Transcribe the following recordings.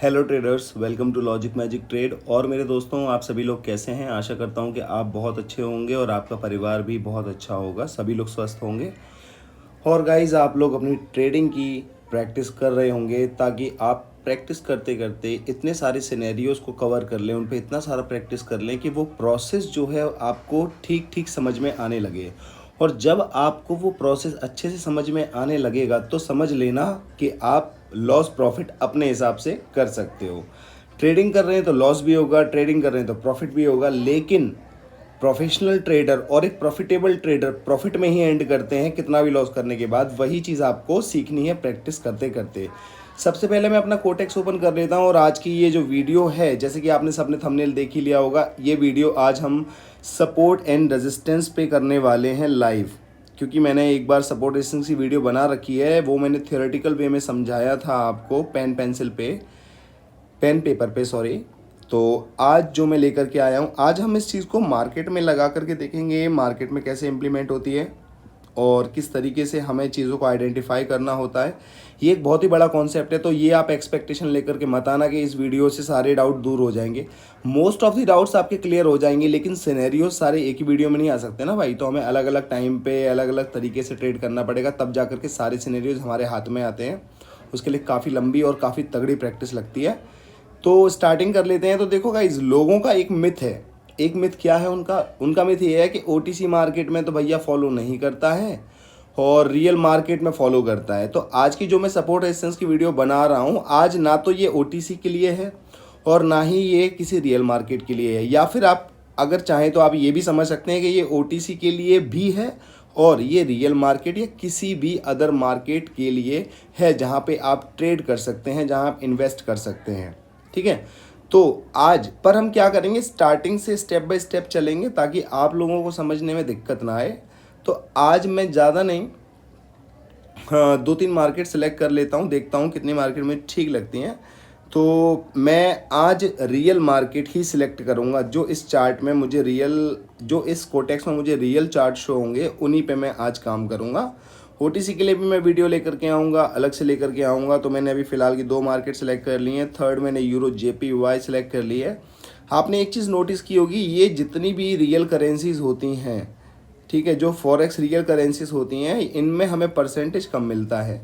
Hello traders, welcome to logic magic trade. और मेरे दोस्तों, आप सभी लोग कैसे हैं? आशा करता हूं कि आप बहुत अच्छे होंगे और आपका परिवार भी बहुत अच्छा होगा, सभी लोग स्वस्थ होंगे। और गाइस, आप लोग अपनी ट्रेडिंग की प्रैक्टिस कर रहे होंगे ताकि आप प्रैक्टिस करते करते इतने सारे सिनेरियोज को कवर कर लें, उन पे इतना सारा प्रैक्टिस कर लें कि वो प्रोसेस जो है आपको ठीक ठीक समझ में आने लगे। और जब आपको वो प्रोसेस अच्छे से समझ में आने लगेगा तो समझ लेना कि आप लॉस प्रॉफिट अपने हिसाब से कर सकते हो। ट्रेडिंग कर रहे हैं तो लॉस भी होगा, ट्रेडिंग कर रहे हैं तो प्रॉफिट भी होगा, लेकिन प्रोफेशनल ट्रेडर और एक प्रॉफिटेबल ट्रेडर प्रॉफिट में ही एंड करते हैं कितना भी लॉस करने के बाद। वही चीज़ आपको सीखनी है प्रैक्टिस करते करते। सबसे पहले मैं अपना कोटेक्स ओपन कर लेता हूं और आज की ये जो वीडियो है, जैसे कि आपने सबने थंबनेल देख ही लिया होगा, ये वीडियो आज हम सपोर्ट एंड रेजिस्टेंस पे करने वाले हैं लाइव। क्योंकि मैंने एक बार सपोर्ट रेजिस्टेंस की वीडियो बना रखी है, वो मैंने थियोरेटिकल वे में समझाया था आपको पेन पेपर पे सॉरी। तो आज जो मैं लेकर के आया हूँ, आज हम इस चीज़ को मार्केट में लगा करके देखेंगे, मार्केट में कैसे इम्प्लीमेंट होती है और किस तरीके से हमें चीज़ों को आइडेंटिफाई करना होता है। ये एक बहुत ही बड़ा कॉन्सेप्ट है, तो ये आप एक्सपेक्टेशन लेकर के मत आना कि इस वीडियो से सारे डाउट दूर हो जाएंगे। मोस्ट ऑफ द डाउट्स आपके क्लियर हो जाएंगे, लेकिन सिनेरियो सारे एक ही वीडियो में नहीं आ सकते ना भाई। तो हमें अलग अलग टाइम पे अलग अलग तरीके से ट्रेड करना पड़ेगा, तब जा करके सारे सिनेरियोज हमारे हाथ में आते हैं। उसके लिए काफ़ी लंबी और काफ़ी तगड़ी प्रैक्टिस लगती है। तो स्टार्टिंग कर लेते हैं। तो देखो गाइस, लोगों का एक मिथ है। एक मिथ क्या है उनका? उनका मिथ ये है कि ओटीसी मार्केट में तो भैया फॉलो नहीं करता है और रियल मार्केट में फॉलो करता है। तो आज की जो मैं सपोर्ट रेजिस्टेंस की वीडियो बना रहा हूँ, आज ना तो ये ओटीसी के लिए है और ना ही ये किसी रियल मार्केट के लिए है। या फिर आप अगर चाहें तो आप ये भी समझ सकते हैं कि ये ओटीसी के लिए भी है और ये रियल मार्केट या किसी भी अदर मार्केट के लिए है, जहाँ पे आप ट्रेड कर सकते हैं, जहाँ आप इन्वेस्ट कर सकते हैं। ठीक है, तो आज पर हम क्या करेंगे, स्टार्टिंग से स्टेप बाय स्टेप चलेंगे ताकि आप लोगों को समझने में दिक्कत ना आए। तो आज मैं ज़्यादा नहीं, हाँ, 2-3 मार्केट सेलेक्ट कर लेता हूँ, देखता हूँ कितनी मार्केट में ठीक लगती हैं। तो मैं आज रियल मार्केट ही सिलेक्ट करूँगा। जो इस चार्ट में मुझे रियल, जो इस कोटेक्स में मुझे रियल चार्ट शो होंगे, उन्हीं पे मैं आज काम करूँगा। ओटीसी के लिए भी मैं वीडियो लेकर के आऊँगा, अलग से लेकर के आऊँगा। तो मैंने अभी फ़िलहाल की 2 मार्केट सेलेक्ट कर ली हैं। थर्ड मैंने यूरो जेपीवाई सेलेक्ट कर ली है। आपने एक चीज़ नोटिस की होगी, ये जितनी भी रियल करेंसीज होती हैं, ठीक है, जो फॉरेक्स रियल करेंसीज होती हैं, इनमें हमें परसेंटेज कम मिलता है,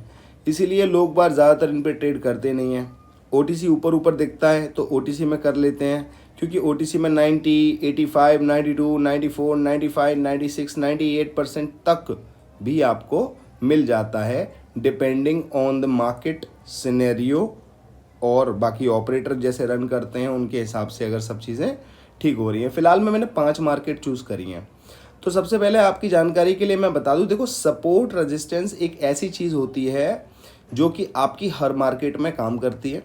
इसीलिए लोग बार ज़्यादातर इन पर ट्रेड करते नहीं हैं। ओटीसी ऊपर ऊपर दिखता है तो ओटीसी में कर लेते हैं, क्योंकि ओटीसी में 90, 85, 92, 94, 95, 96, 98% तक भी आपको मिल जाता है, depending on the market scenario और बाकी ऑपरेटर जैसे रन करते हैं उनके हिसाब से, अगर सब चीज़ें ठीक हो रही हैं। फिलहाल में मैंने 5 मार्केट चूज़ करी हैं। तो सबसे पहले आपकी जानकारी के लिए मैं बता दूं, देखो, सपोर्ट रेजिस्टेंस एक ऐसी चीज़ होती है जो कि आपकी हर मार्केट में काम करती है।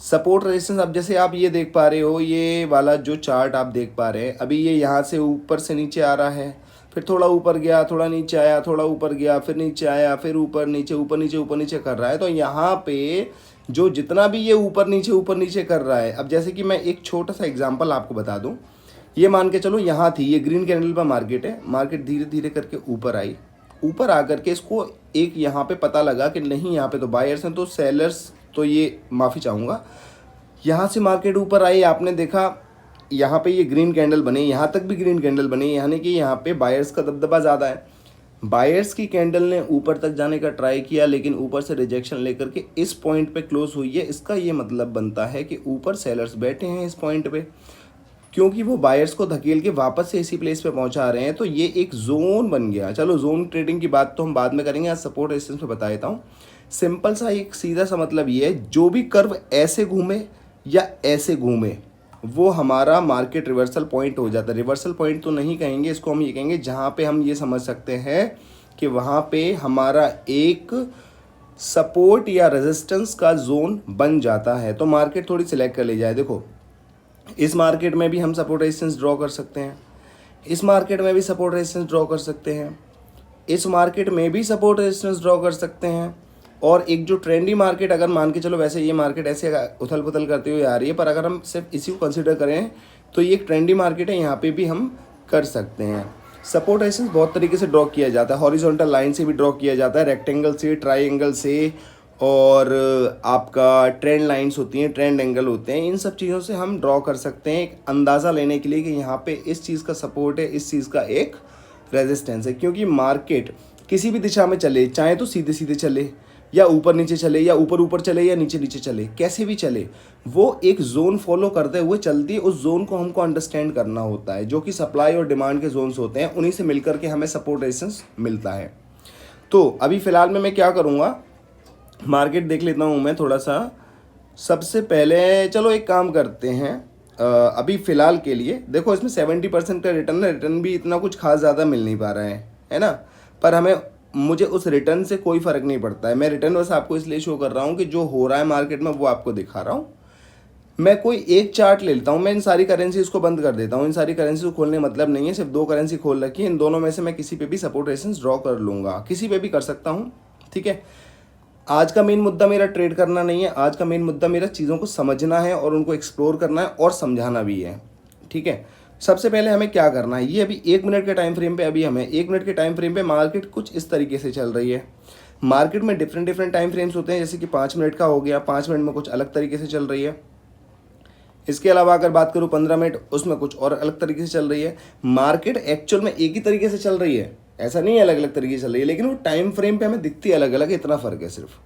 सपोर्ट रेजिस्टेंस, अब जैसे आप ये देख पा रहे हो, ये वाला जो चार्ट आप देख पा रहे हैं, अभी ये यहाँ से ऊपर से नीचे आ रहा है, फिर थोड़ा ऊपर गया, थोड़ा नीचे आया, थोड़ा ऊपर गया, फिर नीचे आया, फिर ऊपर नीचे ऊपर नीचे ऊपर नीचे कर रहा है। तो यहाँ पे जो जितना भी ये ऊपर नीचे कर रहा है, अब जैसे कि मैं एक छोटा सा एग्जाम्पल आपको बता दूँ, ये मान के चलो यहाँ थी, ये ग्रीन कैंडल पर मार्केट है, मार्केट धीरे धीरे करके ऊपर आई, ऊपर आकर के इसको एक यहाँ पे पता लगा कि नहीं, यहाँ पे तो बायर्स हैं, तो सेलर्स, तो ये माफ़ी चाहूँगा, यहाँ से मार्केट ऊपर आई, आपने देखा यहाँ पे ये ग्रीन कैंडल बनी, यहाँ तक भी ग्रीन कैंडल बनी, यानी कि यहाँ पे बायर्स का दबदबा ज़्यादा है। बायर्स की कैंडल ने ऊपर तक जाने का ट्राई किया, लेकिन ऊपर से रिजेक्शन लेकर के इस पॉइंट पे क्लोज हुई है। इसका ये मतलब बनता है कि ऊपर सेलर्स बैठे हैं इस पॉइंट पे, क्योंकि वो बायर्स को धकेल के वापस से इसी प्लेस पे पहुंचा रहे हैं। तो ये एक जोन बन गया। चलो, जोन ट्रेडिंग की बात तो हम बाद में करेंगे, आज सपोर्ट रेजिस्टेंस पे बता देता हूँ। सिंपल सा एक सीधा सा मतलब ये है, जो भी कर्व ऐसे घूमे या ऐसे घूमे, वो हमारा मार्केट रिवर्सल पॉइंट हो जाता है। रिवर्सल पॉइंट तो नहीं कहेंगे इसको, हम ये कहेंगे जहाँ पे हम ये समझ सकते हैं कि वहाँ पे हमारा एक सपोर्ट या रेजिस्टेंस का जोन बन जाता है। तो मार्केट थोड़ी सिलेक्ट कर ली जाए। देखो, इस मार्केट में भी हम सपोर्ट रेजिस्टेंस ड्रॉ कर सकते हैं, इस मार्केट में भी सपोर्ट रेजिस्टेंस ड्रॉ कर सकते हैं, इस मार्केट में भी सपोर्ट रेजिस्टेंस ड्रॉ कर सकते हैं। और एक जो ट्रेंडी मार्केट, अगर मान के चलो, वैसे ये मार्केट ऐसे उथल पुथल करते हुए आ रही है, पर अगर हम सिर्फ इसी को कंसिडर करें तो ये एक ट्रेंडी मार्केट है, यहाँ पे भी हम कर सकते हैं। सपोर्ट रेजिस्टेंस बहुत तरीके से ड्रॉ किया जाता है, हॉरिजॉन्टल लाइन से भी ड्रॉ किया जाता है, रेक्टेंगल से, ट्राइंगल से, और आपका ट्रेंड लाइंस होती हैं, ट्रेंड एंगल होते हैं, इन सब चीज़ों से हम ड्रॉ कर सकते हैं एक अंदाज़ा लेने के लिए कि यहाँ पे इस चीज़ का सपोर्ट है, इस चीज़ का एक रेजिस्टेंस है। क्योंकि मार्केट किसी भी दिशा में चले, चाहे तो सीधे सीधे चले या ऊपर नीचे चले या ऊपर ऊपर चले या नीचे नीचे चले, कैसे भी चले, वो एक जोन फॉलो करते हुए चलती है। उस जोन को हमको अंडरस्टैंड करना होता है, जो कि सप्लाई और डिमांड के जोन्स होते हैं, उन्हीं से मिलकर के हमें सपोर्ट रेजिस्टेंस मिलता है। तो अभी फ़िलहाल में मैं क्या करूँगा, मार्केट देख लेता हूँ मैं थोड़ा सा। सबसे पहले चलो एक काम करते हैं, अभी फ़िलहाल के लिए देखो इसमें 70% का रिटर्न है, रिटर्न भी इतना कुछ खास ज़्यादा मिल नहीं पा रहा है ना। पर मुझे उस रिटर्न से कोई फ़र्क नहीं पड़ता है। मैं रिटर्न बस आपको इसलिए शो कर रहा हूँ कि जो हो रहा है मार्केट में वो आपको दिखा रहा हूँ। मैं कोई एक चार्ट ले लेता हूँ, मैं इन सारी करेंसीज को बंद कर देता हूँ। इन सारी करेंसी को खोलने मतलब नहीं है, सिर्फ 2 करेंसी खोल रखी है, इन दोनों में से मैं किसी पे भी सपोर्ट रेजिस्टेंस ड्रॉ कर लूँगा, किसी पे भी कर सकता हूँ। ठीक है, आज का मेन मुद्दा मेरा ट्रेड करना नहीं है, आज का मेन मुद्दा मेरा चीज़ों को समझना है और उनको एक्सप्लोर करना है और समझाना भी है। ठीक है, सबसे पहले हमें क्या करना है, ये अभी 1 मिनट के टाइम फ्रेम पे, अभी हमें 1 मिनट के टाइम फ्रेम पे मार्केट कुछ इस तरीके से चल रही है। मार्केट में डिफरेंट डिफरेंट टाइम फ्रेम्स होते हैं, जैसे कि 5 मिनट का हो गया, 5 मिनट में कुछ अलग तरीके से चल रही है। इसके अलावा अगर बात करूँ 15 मिनट, उसमें कुछ और अलग तरीके से चल रही है। मार्केट एक्चुअल में एक ही तरीके से चल रही है, ऐसा नहीं है अलग अलग तरीके से चल रही है, लेकिन वो टाइम फ्रेम पे हमें दिखती है अलग अलग, इतना फ़र्क है सिर्फ।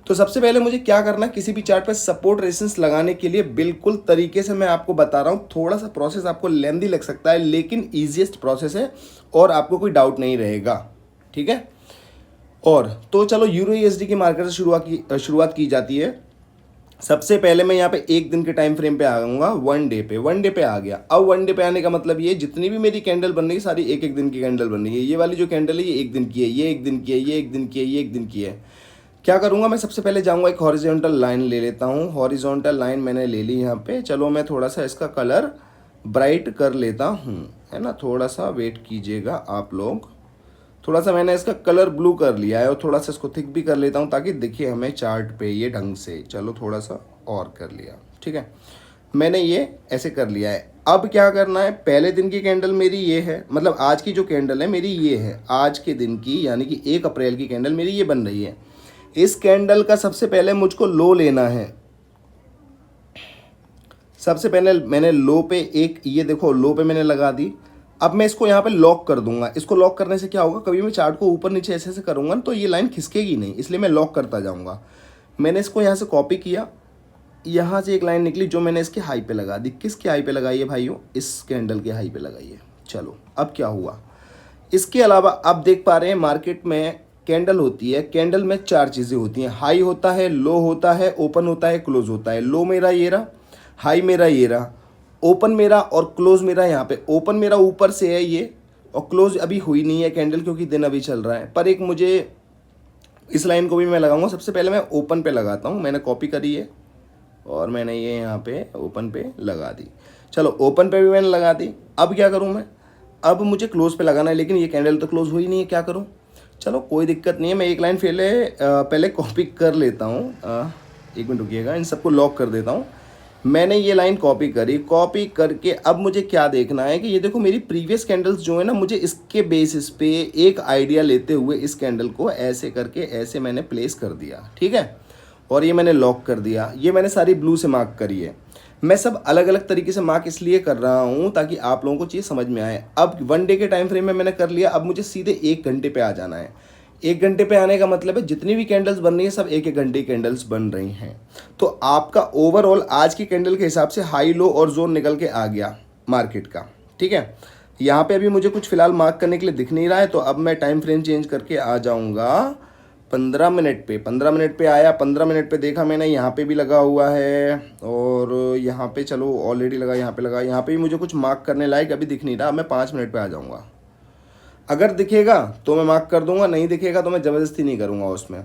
तो सबसे पहले मुझे क्या करना है, किसी भी चार्ट पे सपोर्ट रेजिस्टेंस लगाने के लिए बिल्कुल तरीके से मैं आपको बता रहा हूँ। थोड़ा सा प्रोसेस आपको लेंदी लग सकता है, लेकिन ईजिएस्ट प्रोसेस है और आपको कोई डाउट नहीं रहेगा। ठीक है, और तो चलो यूरो यूएसडी की मार्केट से शुरुआत की जाती है। सबसे पहले मैं यहाँ पे 1 दिन के टाइम फ्रेम पे आऊँगा, 1 डे पे आ गया। अब 1 डे पे आने का मतलब ये, जितनी भी मेरी कैंडल बन रही है सारी 1 दिन की कैंडल बन रही है। ये वाली जो कैंडल है ये 1 दिन की है, ये 1 दिन की है, ये 1 दिन की है, ये 1 दिन की है। क्या करूँगा मैं, सबसे पहले जाऊँगा एक हॉरिजॉन्टल लाइन ले लेता हूँ। हॉरिजॉन्टल लाइन मैंने ले ली यहाँ पे। चलो मैं थोड़ा सा इसका कलर ब्राइट कर लेता हूँ, है ना, थोड़ा सा वेट कीजिएगा आप लोग। थोड़ा सा मैंने इसका कलर ब्लू कर लिया है और थोड़ा सा इसको थिक भी कर लेता हूँ ताकि दिखे हमें चार्ट पे ये ढंग से। चलो थोड़ा सा और कर लिया, ठीक है, मैंने ये ऐसे कर लिया है। अब क्या करना है, पहले दिन की कैंडल मेरी ये है, मतलब आज की जो कैंडल है मेरी ये है, आज के दिन की, यानी कि 1 अप्रैल की कैंडल मेरी ये बन रही है। इस कैंडल का सबसे पहले मुझको लो लेना है। सबसे पहले मैंने लो पे एक, ये देखो लो पे मैंने लगा दी। अब मैं इसको यहाँ पे लॉक कर दूंगा। इसको लॉक करने से क्या होगा, कभी मैं चार्ट को ऊपर नीचे ऐसे ऐसे करूँगा तो ये लाइन खिसकेगी नहीं, इसलिए मैं लॉक करता जाऊँगा। मैंने इसको यहाँ से कॉपी किया, यहाँ से एक लाइन निकली जो मैंने इसके हाई पे लगा दी। किसके हाई पे लगाई है भाइयों, इस कैंडल के हाई पे लगाई है। चलो अब क्या हुआ, इसके अलावा आप देख पा रहे हैं मार्केट में कैंडल होती है, कैंडल में 4 चीज़ें होती हैं, हाई होता है, लो होता है, ओपन होता है, क्लोज होता है। लो मेरा ये रहा, हाई मेरा ये रहा, ओपन मेरा और क्लोज मेरा यहाँ पे। ओपन मेरा ऊपर से है ये, और क्लोज अभी हुई नहीं है कैंडल क्योंकि दिन अभी चल रहा है। पर एक मुझे इस लाइन को भी मैं लगाऊंगा। सबसे पहले मैं ओपन पे लगाता हूँ, मैंने कॉपी करी है और मैंने ये यहाँ पे ओपन पे लगा दी। चलो ओपन पे भी मैंने लगा दी। अब क्या करूँ मैं, अब मुझे क्लोज पे लगाना है, लेकिन ये कैंडल तो क्लोज हुई नहीं है, क्या करूँ। चलो कोई दिक्कत नहीं है, मैं एक लाइन पहले कॉपी कर लेता हूँ। 1 मिनट रुकिएगा, इन सबको लॉक कर देता हूँ। मैंने ये लाइन कॉपी करी, कॉपी करके अब मुझे क्या देखना है कि ये देखो मेरी प्रीवियस कैंडल्स जो है ना, मुझे इसके बेसिस पे एक आइडिया लेते हुए इस कैंडल को ऐसे करके ऐसे मैंने प्लेस कर दिया, ठीक है, और ये मैंने लॉक कर दिया। ये मैंने सारी ब्लू से मार्क करी है। मैं सब अलग अलग तरीके से मार्क इसलिए कर रहा हूँ ताकि आप लोगों को चीज़ समझ में आए। अब 1 डे के टाइम फ्रेम में मैंने कर लिया, अब मुझे सीधे 1 घंटे पे आ जाना है। 1 घंटे पे आने का मतलब है जितनी भी कैंडल्स बन रही हैं सब 1 घंटे की कैंडल्स बन रही हैं। तो आपका ओवरऑल आज की कैंडल के हिसाब से हाई लो और जोन निकल के आ गया मार्केट का, ठीक है। यहाँ पे अभी मुझे कुछ फिलहाल मार्क करने के लिए दिख नहीं रहा है, तो अब मैं टाइम फ्रेम चेंज करके आ जाऊँगा 15 मिनट पे। 15 मिनट पे आया, 15 मिनट पे देखा मैंने यहाँ पे भी लगा हुआ है और यहाँ पे चलो ऑलरेडी लगा, यहाँ पे लगा, यहाँ पे भी मुझे कुछ मार्क करने लायक अभी दिख नहीं रहा। मैं 5 मिनट पे आ जाऊँगा, अगर दिखेगा तो मैं मार्क कर दूंगा, नहीं दिखेगा तो मैं ज़बरदस्ती नहीं करूँगा उसमें।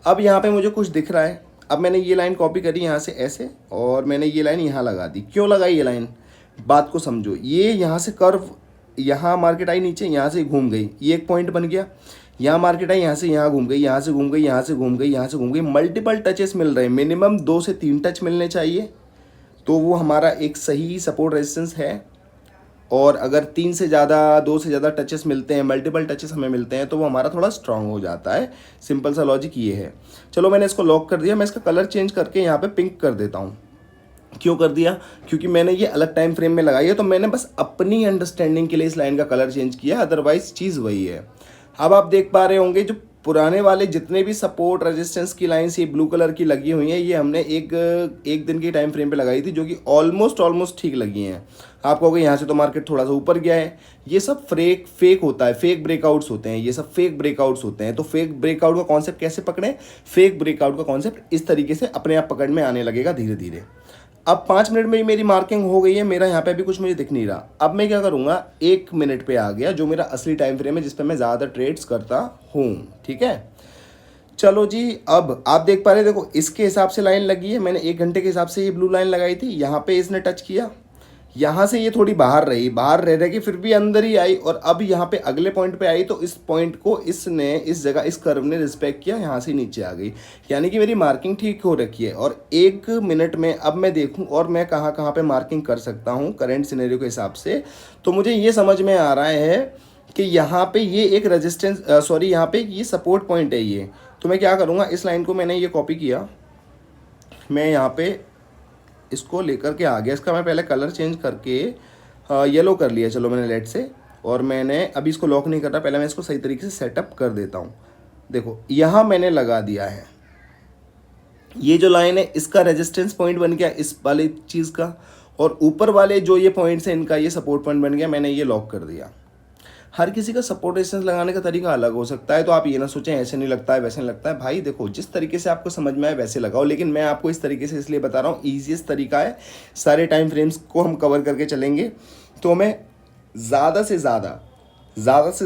अब यहाँ पे मुझे कुछ दिख रहा है। अब मैंने ये लाइन कॉपी करी यहाँ से ऐसे, और मैंने ये लाइन यहाँ लगा दी। क्यों लगाई ये लाइन, बात को समझो। ये यहाँ से कर्व, यहाँ मार्केट आई नीचे, यहाँ से घूम गई, ये एक पॉइंट बन गया। यहाँ मार्केट आई, यहाँ से यहाँ घूम गई, यहाँ से घूम गई, यहाँ से घूम गई, यहाँ से घूम गई। मल्टीपल टचेस मिल रहे हैं, मिनिमम 2 से 3 टच मिलने चाहिए, तो वो हमारा एक सही सपोर्ट रेजिस्टेंस है। और अगर 3 से ज़्यादा 2 से ज़्यादा टचेस मिलते हैं, मल्टीपल टचेस हमें मिलते हैं, तो वो हमारा थोड़ा स्ट्रांग हो जाता है। सिंपल सा लॉजिक ये है। चलो मैंने इसको लॉक कर दिया। मैं इसका कलर चेंज करके यहाँ पे पिंक कर देता हूँ। क्यों कर दिया? क्योंकि मैंने ये अलग टाइम फ्रेम में लगाई है, तो मैंने बस अपनी अंडरस्टैंडिंग के लिए इस लाइन का कलर चेंज किया, अदरवाइज चीज़ वही है। अब आप देख पा रहे होंगे जो पुराने वाले जितने भी सपोर्ट रेजिस्टेंस की लाइन्स ये ब्लू कलर की लगी हुई हैं, ये हमने एक दिन की टाइम फ्रेम पे लगाई थी, जो कि ऑलमोस्ट ठीक लगी हैं। आप कहोगे यहाँ से तो मार्केट थोड़ा सा ऊपर गया है। ये सब फेक होता है, फेक ब्रेकआउट्स होते हैं, ये सब फेक ब्रेकआउट्स होते हैं। तो फेक ब्रेकआउट का कॉन्सेप्ट कैसे पकड़ें? फेक ब्रेकआउट का कॉन्सेप्ट इस तरीके से अपने आप पकड़ में आने लगेगा धीरे धीरे। अब 5 मिनट में ही मेरी मार्किंग हो गई है, मेरा यहाँ पे अभी कुछ मुझे दिख नहीं रहा। अब मैं क्या करूँगा, 1 मिनट पे आ गया, जो मेरा असली टाइम फ्रेम है जिस पे मैं ज़्यादा ट्रेड्स करता हूँ। ठीक है, चलो जी। अब आप देख पा रहे, देखो इसके हिसाब से लाइन लगी है, मैंने 1 घंटे के हिसाब से ये ब्लू लाइन लगाई थी। यहाँ पे इसने टच किया, यहाँ से ये थोड़ी बाहर रही, बाहर रह रह के फिर भी अंदर ही आई, और अब यहाँ पे अगले पॉइंट पे आई, तो इस पॉइंट को इसने इस जगह इस कर्व ने रिस्पेक्ट किया, यहाँ से नीचे आ गई। यानी कि मेरी मार्किंग ठीक हो रखी है। और 1 मिनट में अब मैं देखूँ और मैं कहाँ कहाँ पे मार्किंग कर सकता हूँ करंट सिनेरियो के हिसाब से, तो मुझे ये समझ में आ रहा है कि यहाँ पे ये एक रेजिस्टेंस यहाँ पे ये सपोर्ट पॉइंट है ये। तो मैं क्या करूँगा, इस लाइन को मैंने ये कॉपी किया, मैं यहाँ पे इसको लेकर के आ गया। इसका मैं पहले कलर चेंज करके येलो कर लिया, चलो मैंने लेट से। और मैंने अभी इसको लॉक नहीं कर रहा, पहले मैं इसको सही तरीके से सेटअप कर देता हूँ। देखो यहाँ मैंने लगा दिया है, ये जो लाइन है इसका रेजिस्टेंस पॉइंट बन गया इस वाले चीज़ का, और ऊपर वाले जो ये पॉइंट्स हैं इनका ये सपोर्ट पॉइंट बन गया। मैंने ये लॉक कर दिया। हर किसी का सपोर्ट रेजिस्टेंस लगाने का तरीका अलग हो सकता है, तो आप ये ना सोचें ऐसे नहीं लगता है वैसे नहीं लगता है। भाई देखो, जिस तरीके से आपको समझ में आए वैसे लगाओ, लेकिन मैं आपको इस तरीके से इसलिए बता रहा हूँ, ईजीएस्ट तरीका है। सारे टाइम फ्रेम्स को हम कवर करके चलेंगे तो हमें ज़्यादा से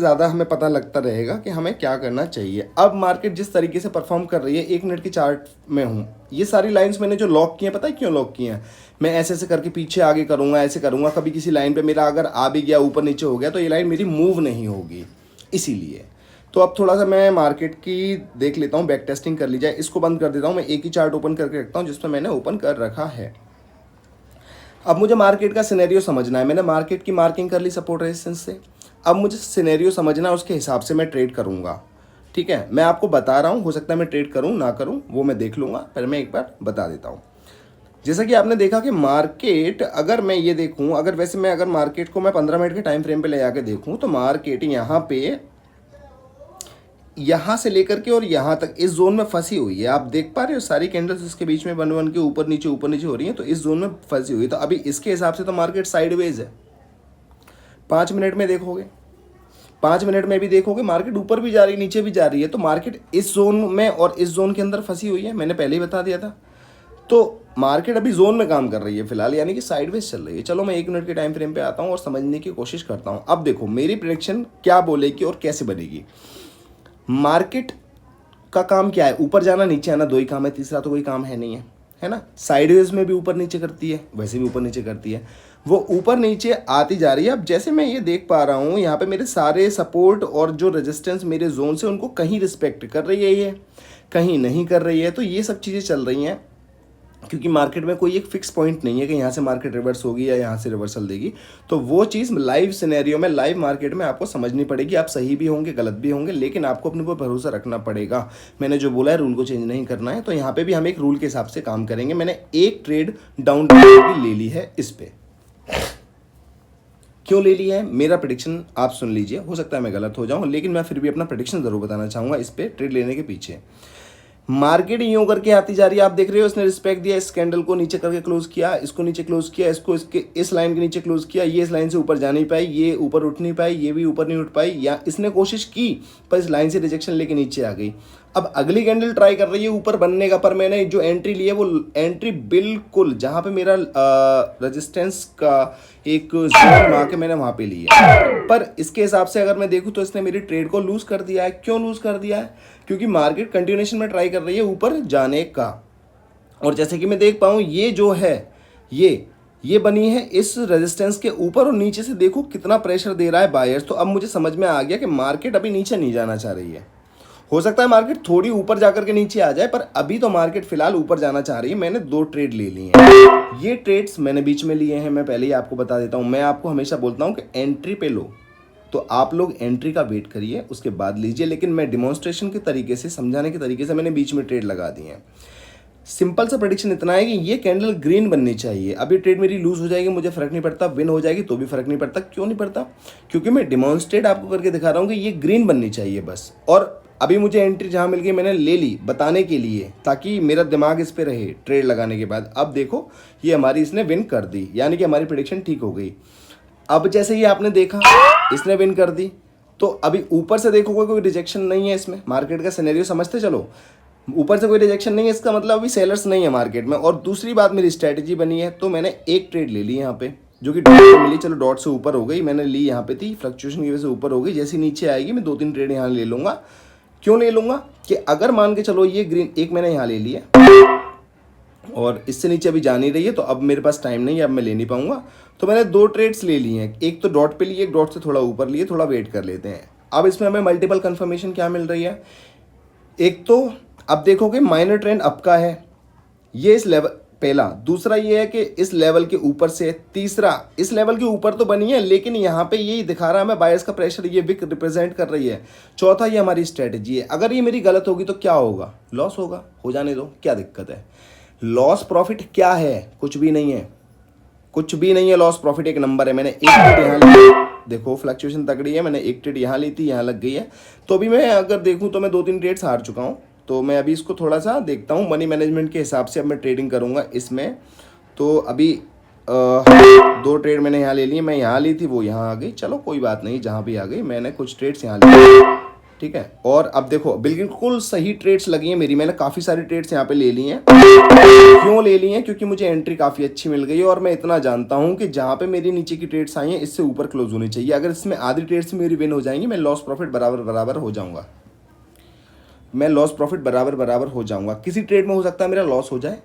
ज़्यादा हमें पता लगता रहेगा कि हमें क्या करना चाहिए। अब मार्केट जिस तरीके से परफॉर्म कर रही है, 1 मिनट की चार्ट में हूँ, ये सारी लाइंस मैंने जो लॉक की हैं, पता है क्यों लॉक की हैं? मैं ऐसे ऐसे करके पीछे आगे करूँगा, ऐसे करूँगा, कभी किसी लाइन पे मेरा अगर आ भी गया, ऊपर नीचे हो गया, तो ये लाइन मेरी मूव नहीं होगी, इसीलिए। तो अब थोड़ा सा मैं मार्केट की देख लेता हूँ, बैक टेस्टिंग कर ली जाए। इसको बंद कर देता हूँ, मैं एक ही चार्ट ओपन करके रखता हूँ जिसमें मैंने ओपन कर रखा है। अब मुझे मार्केट का सिनेरियो समझना है। मैंने मार्केट की मार्किंग कर ली सपोर्ट रेजिस्टेंस से, अब मुझे सिनेरियो समझना है, उसके हिसाब से मैं ट्रेड करूँगा। ठीक है, मैं आपको बता रहा हूँ, हो सकता है मैं ट्रेड करूँ ना करूँ, वो मैं देख लूँगा, पहले मैं एक बार बता देता हूँ। जैसा कि आपने देखा कि मार्केट, अगर मैं ये देखूँ, अगर वैसे मैं अगर मार्केट को मैं 15 मिनट के टाइम फ्रेम पे ले जाके देखूँ, तो मार्केट यहाँ से लेकर के और यहाँ तक इस जोन में फंसी हुई है। आप देख पा रहे हो सारी कैंडल्स इसके बीच में बन के ऊपर नीचे हो रही हैं, तो इस जोन में फंसी हुई है। तो अभी इसके हिसाब से तो मार्केट साइडवेज है। 5 मिनट में देखोगे, 5 मिनट में भी देखोगे, मार्केट ऊपर भी जा रही है, नीचे भी जा रही है। तो मार्केट इस जोन में और इस जोन के अंदर फंसी हुई है, मैंने पहले ही बता दिया था। तो मार्केट अभी जोन में काम कर रही है फिलहाल, यानी कि साइडवेज चल रही है। चलो मैं 1 मिनट के टाइम फ्रेम पे आता हूँ और समझने की कोशिश करता हूँ। अब देखो मेरी प्रेडिक्शन क्या बोलेगी और कैसे बनेगी। मार्केट का काम क्या है? ऊपर जाना, नीचे आना, 2 ही काम है, तीसरा तो कोई काम है नहीं है ना। साइडवेज में भी ऊपर नीचे करती है, वैसे भी ऊपर नीचे करती है, वो ऊपर नीचे आती जा रही है। अब जैसे मैं ये देख पा रहा हूँ, यहाँ पे मेरे सारे सपोर्ट और जो रेजिस्टेंस मेरे जोन से, उनको कहीं रिस्पेक्ट कर रही है ये, कहीं नहीं कर रही है। तो ये सब चीज़ें चल रही हैं, क्योंकि मार्केट में कोई एक फिक्स पॉइंट नहीं है कि यहाँ से मार्केट रिवर्स होगी या यहाँ से रिवर्सल देगी। तो वो चीज़ लाइव सिनेरियो में, लाइव मार्केट में आपको समझनी पड़ेगी। आप सही भी होंगे, गलत भी होंगे, लेकिन आपको अपने पर भरोसा रखना पड़ेगा। मैंने जो बोला है, रूल को चेंज नहीं करना है। तो यहाँ पे भी हम एक रूल के हिसाब से काम करेंगे। मैंने एक ट्रेड डाउन भी ले ली है इस पर। क्यों ले लिया है, मेरा प्रेडिक्शन आप सुन लीजिए। हो सकता है मैं गलत हो जाऊँ, लेकिन मैं फिर भी अपना प्रेडिक्शन ज़रूर बताना चाहूँगा इस पर ट्रेड लेने के पीछे। मार्केट यूं करके आती जा रही है, आप देख रहे हो, इसने रिस्पेक्ट दिया, इस कैंडल को नीचे करके क्लोज किया, इसको नीचे क्लोज किया, इसको इसके इस लाइन के नीचे क्लोज किया। ये इस लाइन से ऊपर जा नहीं पाई, ये ऊपर उठ नहीं पाई, ये भी ऊपर नहीं उठ पाई, या इसने कोशिश की पर इस लाइन से रिजेक्शन लेके नीचे आ गई। अब अगली कैंडल ट्राई कर रही है ऊपर बनने का, पर मैंने जो एंट्री ली है वो एंट्री बिल्कुल जहाँ पे मेरा रेजिस्टेंस का एक जोन बना के मैंने वहाँ पे ली है। पर इसके हिसाब से अगर मैं देखूँ तो इसने मेरी ट्रेड को लूज कर दिया है। क्यों लूज कर दिया है? क्योंकि मार्केट कंटिन्यूएशन में ट्राई कर रही है ऊपर जाने का, और जैसे कि मैं देख पाऊँ, ये जो है ये बनी है इस रेजिस्टेंस के ऊपर, और नीचे से देखो कितना प्रेशर दे रहा है बायर्स। तो अब मुझे समझ में आ गया कि मार्केट अभी नीचे नहीं जाना चाह रही है। हो सकता है मार्केट थोड़ी ऊपर जाकर के नीचे आ जाए, पर अभी तो मार्केट फिलहाल ऊपर जाना चाह रही है। मैंने 2 ट्रेड ले लिए हैं। ये ट्रेड्स मैंने बीच में लिए हैं, मैं पहले ही आपको बता देता हूँ। मैं आपको हमेशा बोलता हूँ कि एंट्री पे लो, तो आप लोग एंट्री का वेट करिए, उसके बाद लीजिए। लेकिन मैं डिमॉन्स्ट्रेशन के तरीके से, समझाने के तरीके से मैंने बीच में ट्रेड लगा दिए हैं। सिंपल सा प्रेडिक्शन इतना है कि ये कैंडल ग्रीन बननी चाहिए। अब ये ट्रेड मेरी लूज हो जाएगी, मुझे फर्क नहीं पड़ता, विन हो जाएगी तो भी फर्क नहीं पड़ता। क्यों नहीं पड़ता? क्योंकि मैं डिमॉन्स्ट्रेट आपको करके दिखा रहा हूँ कि ये ग्रीन बननी चाहिए बस। और अभी मुझे एंट्री जहाँ मिल गई मैंने ले ली बताने के लिए, ताकि मेरा दिमाग इस पे रहे ट्रेड लगाने के बाद। अब देखो ये हमारी इसने विन कर दी, यानी कि हमारी प्रेडिक्शन ठीक हो गई। अब जैसे ये आपने देखा इसने विन कर दी, तो अभी ऊपर से देखोगे कोई रिजेक्शन नहीं है इसमें। मार्केट का सिनेरियो समझते चलो, ऊपर से कोई रिजेक्शन नहीं है, इसका मतलब अभी सेलर्स नहीं है मार्केट में। और दूसरी बात, मेरी स्ट्रैटेजी बनी है, तो मैंने एक ट्रेड ले ली यहाँ पे, जो कि डॉट पे मिली। चलो डॉट से ऊपर हो गई, मैंने ली यहाँ पे थी, फ्लक्चुएशन की वजह से ऊपर हो गई। जैसी नीचे आएगी मैं 2-3 ट्रेड यहाँ ले लूँगा। क्यों ले लूँगा कि अगर मान के चलो ये ग्रीन एक मैंने यहाँ ले लिया और इससे नीचे अभी जा नहीं रही है, तो अब मेरे पास टाइम नहीं है, अब मैं ले नहीं पाऊंगा। तो मैंने 2 ट्रेड्स ले लिए हैं, एक तो डॉट पे लिए, एक डॉट से थोड़ा ऊपर लिए, थोड़ा वेट कर लेते हैं। अब इसमें हमें मल्टीपल कंफर्मेशन क्या मिल रही है? एक तो अब देखोगे माइनर ट्रेंड अप का है, ये इस लेवल पहला। दूसरा ये है कि इस लेवल के ऊपर से, तीसरा इस लेवल के ऊपर तो बनी है, लेकिन यहाँ पे यही दिखा रहा है हमें बायर्स का प्रेशर, ये विक रिप्रेजेंट कर रही है। चौथा ये हमारी स्ट्रेटजी है। अगर ये मेरी गलत होगी तो क्या होगा? लॉस होगा, हो जाने दो, क्या दिक्कत है? लॉस प्रॉफिट क्या है? कुछ भी नहीं है, कुछ भी नहीं है। लॉस प्रॉफिट एक नंबर है। मैंने एक ट्रेड यहाँ ली, देखो फ्लक्चुएशन तगड़ी है, मैंने एक ट्रेड यहाँ ली थी, यहाँ लग गई है। तो अभी मैं अगर देखूँ तो मैं 2-3 ट्रेड्स हार चुका हूँ। तो मैं अभी इसको थोड़ा सा देखता हूँ मनी मैनेजमेंट के हिसाब से, अब मैं ट्रेडिंग करूँगा इसमें। तो अभी 2 ट्रेड मैंने यहाँ ले लिए, मैं यहाँ ली थी, वो यहाँ आ गई। चलो कोई बात नहीं, जहाँ भी आ गई। मैंने कुछ ट्रेड्स यहाँ ली, ठीक है। और अब देखो बिल्कुल सही ट्रेड्स लगी हैं मेरी, मैंने काफ़ी सारी ट्रेड्स यहाँ पे ले ली हैं। क्यों ले ली हैं? क्योंकि मुझे एंट्री काफ़ी अच्छी मिल गई है, और मैं इतना जानता हूँ कि जहाँ पे मेरी नीचे की ट्रेड्स आई हैं इससे ऊपर क्लोज होनी चाहिए। अगर इसमें आधी ट्रेड्स मेरी विन हो जाएंगी, मैं लॉस प्रॉफिट बराबर बराबर हो जाऊँगा। मैं लॉस प्रॉफिट बराबर बराबर हो जाऊँगा। किसी ट्रेड में हो सकता है मेरा लॉस हो जाए,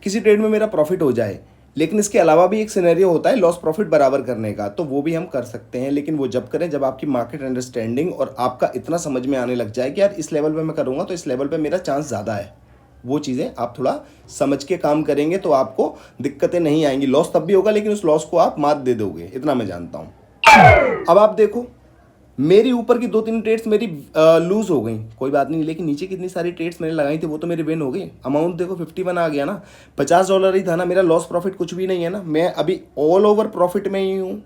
किसी ट्रेड में मेरा प्रॉफिट हो जाए, लेकिन इसके अलावा भी एक सिनेरियो होता है लॉस प्रॉफिट बराबर करने का, तो वो भी हम कर सकते हैं। लेकिन वो जब करें जब आपकी मार्केट अंडरस्टैंडिंग और आपका इतना समझ में आने लग जाए कि यार इस लेवल पे मैं करूँगा तो इस लेवल पे मेरा चांस ज़्यादा है। वो चीज़ें आप थोड़ा समझ के काम करेंगे तो आपको दिक्कतें नहीं आएंगी। लॉस तब भी होगा, लेकिन उस लॉस को आप मात दे दोगे, इतना मैं जानता हूँ। अब आप देखो मेरी ऊपर की 2-3 ट्रेड्स मेरी लूज हो गई, कोई बात नहीं, लेकिन नीचे कितनी सारी ट्रेड्स मैंने लगाई थी वो तो मेरी विन हो गई। अमाउंट देखो 51 आ गया ना, $50 ही था ना, मेरा लॉस प्रॉफिट कुछ भी नहीं है ना, मैं अभी ऑल ओवर प्रॉफिट में ही हूँ।